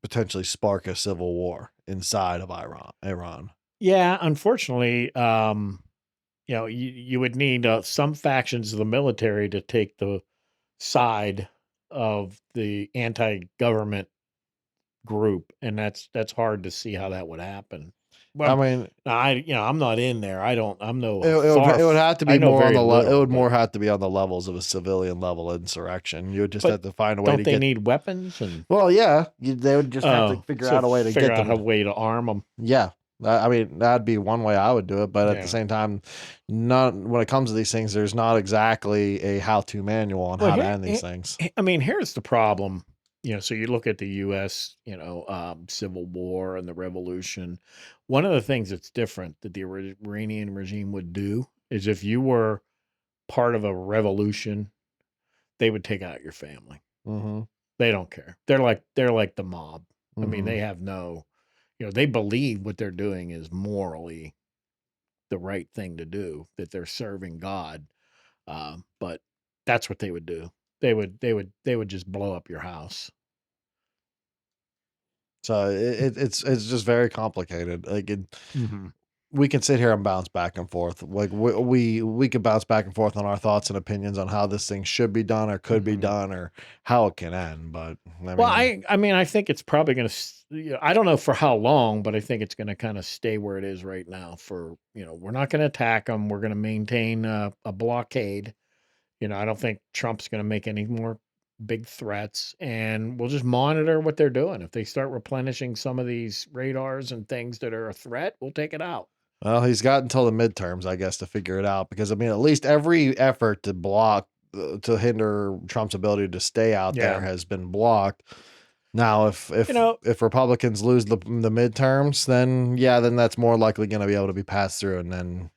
potentially spark a civil war inside of Iran. Yeah, unfortunately, you would need some factions of the military to take the side of the anti-government group, and that's hard to see how that would happen. Well, I mean, I'm not in there. I'm no. It would have to be more on the it would more have to be on the levels of a civilian level insurrection. You would just have to find a way. Don't they need weapons? And well, yeah, they would just have to figure out a way to get them. A way to arm them. Yeah. I mean, that'd be one way I would do it, but at the same time, not when it comes to these things, there's not exactly a how-to manual on how to end these things. I mean, here's the problem. So you look at the U.S., Civil War and the Revolution. One of the things that's different that the Iranian regime would do is if you were part of a revolution, they would take out your family. Mm-hmm. They don't care. They're like the mob. Mm-hmm. I mean, they have no. They believe what they're doing is morally the right thing to do, that they're serving God. But that's what they would do. They would just blow up your house. So it's just very complicated. Like we can sit here and bounce back and forth. Like we could bounce back and forth on our thoughts and opinions on how this thing should be done or could be done or how it can end. But I think it's probably going to. I don't know for how long, but I think it's going to kind of stay where it is right now. For we're not going to attack them. We're going to maintain a blockade. I don't think Trump's going to make any more big threats, and we'll just monitor what they're doing. If they start replenishing some of these radars and things that are a threat, we'll take it out. Well, he's got until the midterms, I guess, to figure it out, because I mean, at least every effort to block to hinder Trump's ability to stay out there has been blocked. Now, if Republicans lose the midterms, then that's more likely going to be able to be passed through. And then,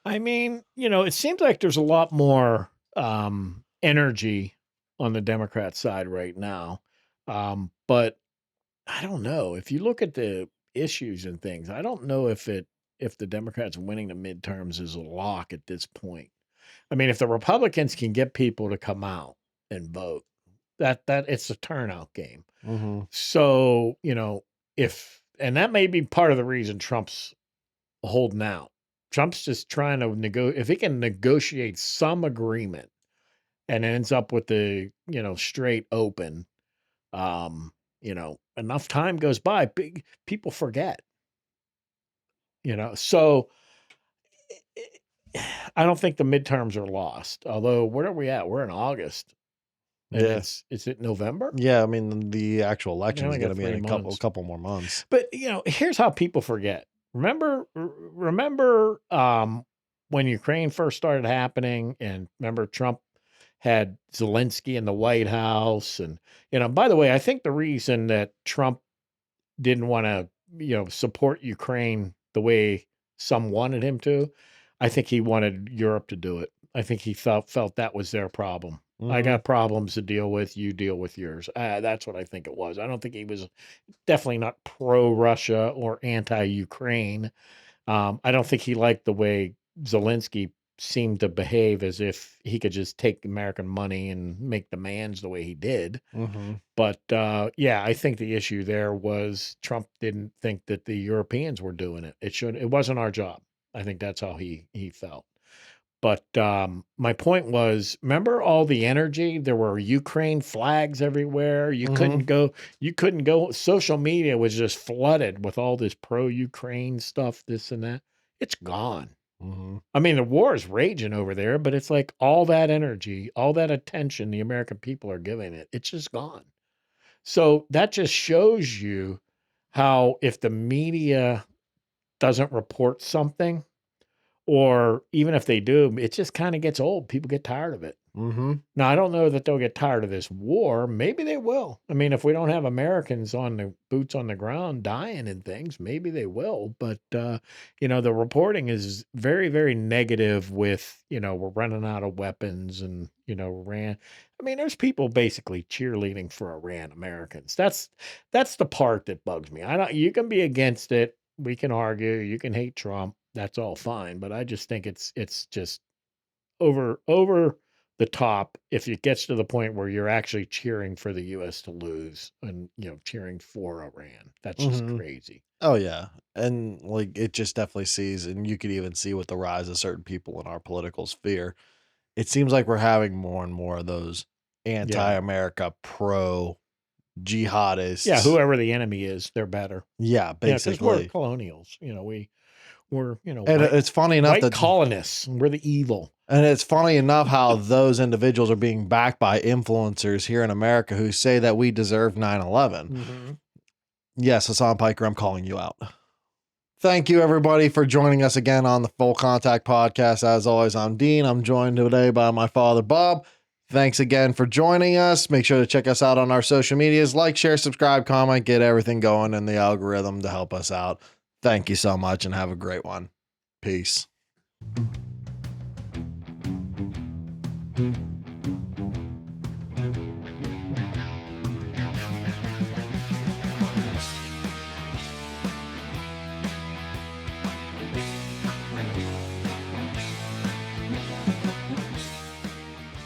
I mean, it seems like there's a lot more energy on the Democrat side right now. But I don't know. If you look at the issues and things, I don't know if the Democrats winning the midterms is a lock at this point. I mean, if the Republicans can get people to come out and vote, that it's a turnout game. Mm-hmm. So, and that may be part of the reason Trump's holding out. Trump's just trying to if he can negotiate some agreement and ends up with the, straight open, enough time goes by, people forget, so I don't think the midterms are lost. Although, where are we at? We're in August, and Yeah. is it November? Yeah, I mean, the actual We election is only going got to be in 3 a months. couple more months. But here's how people forget. Remember when Ukraine first started happening, and remember Trump had Zelensky in the White House, and by the way, I think the reason that Trump didn't want to support Ukraine the way some wanted him to, I think he wanted Europe to do it. I think he felt that was their problem. I got problems to deal with. You deal with yours. That's what I think it was. I don't think he was definitely not pro Russia or anti Ukraine. I don't think he liked the way Zelensky seemed to behave, as if he could just take American money and make demands the way he did. But yeah, I think the issue there was Trump didn't think that the Europeans were doing it. It wasn't our job. I think that's how he felt. But my point was, remember all the energy? There were Ukraine flags everywhere. You couldn't go. You couldn't go. Social media was just flooded with all this pro-Ukraine stuff, this and that. It's gone. I mean, the war is raging over there, but it's like all that energy, all that attention the American people are giving it, it's just gone. So that just shows you how, if the media doesn't report something, or even if they do, it just kind of gets old. People get tired of it. Now, I don't know that they'll get tired of this war. Maybe they will. I mean, if we don't have Americans on the boots on the ground dying and things, maybe they will. But, the reporting is very, very negative with, we're running out of weapons and, Iran. I mean, there's people basically cheerleading for Iran Americans. That's the part that bugs me. You can be against it. We can argue. You can hate Trump. That's all fine. But I just think it's just over the top if it gets to the point where you're actually cheering for the US to lose and cheering for Iran. That's just crazy. Oh yeah. And like it just definitely sees, and you could even see with the rise of certain people in our political sphere, it seems like we're having more and more of those anti-America pro jihadists. Yeah, whoever the enemy is, they're better. Yeah, Because we're basically. colonials. We're And white, it's funny enough white that colonists. We're the evil. And it's funny enough how those individuals are being backed by influencers here in America who say that we deserve 9/11. Yes, Hassan Piker, I'm calling you out. Thank you, everybody, for joining us again on the Full Contact Podcast. As always, I'm Dean. I'm joined today by my father, Bob. Thanks again for joining us. Make sure to check us out on our social medias. Like, share, subscribe, comment, get everything going in the algorithm to help us out. Thank you so much and have a great one. Peace.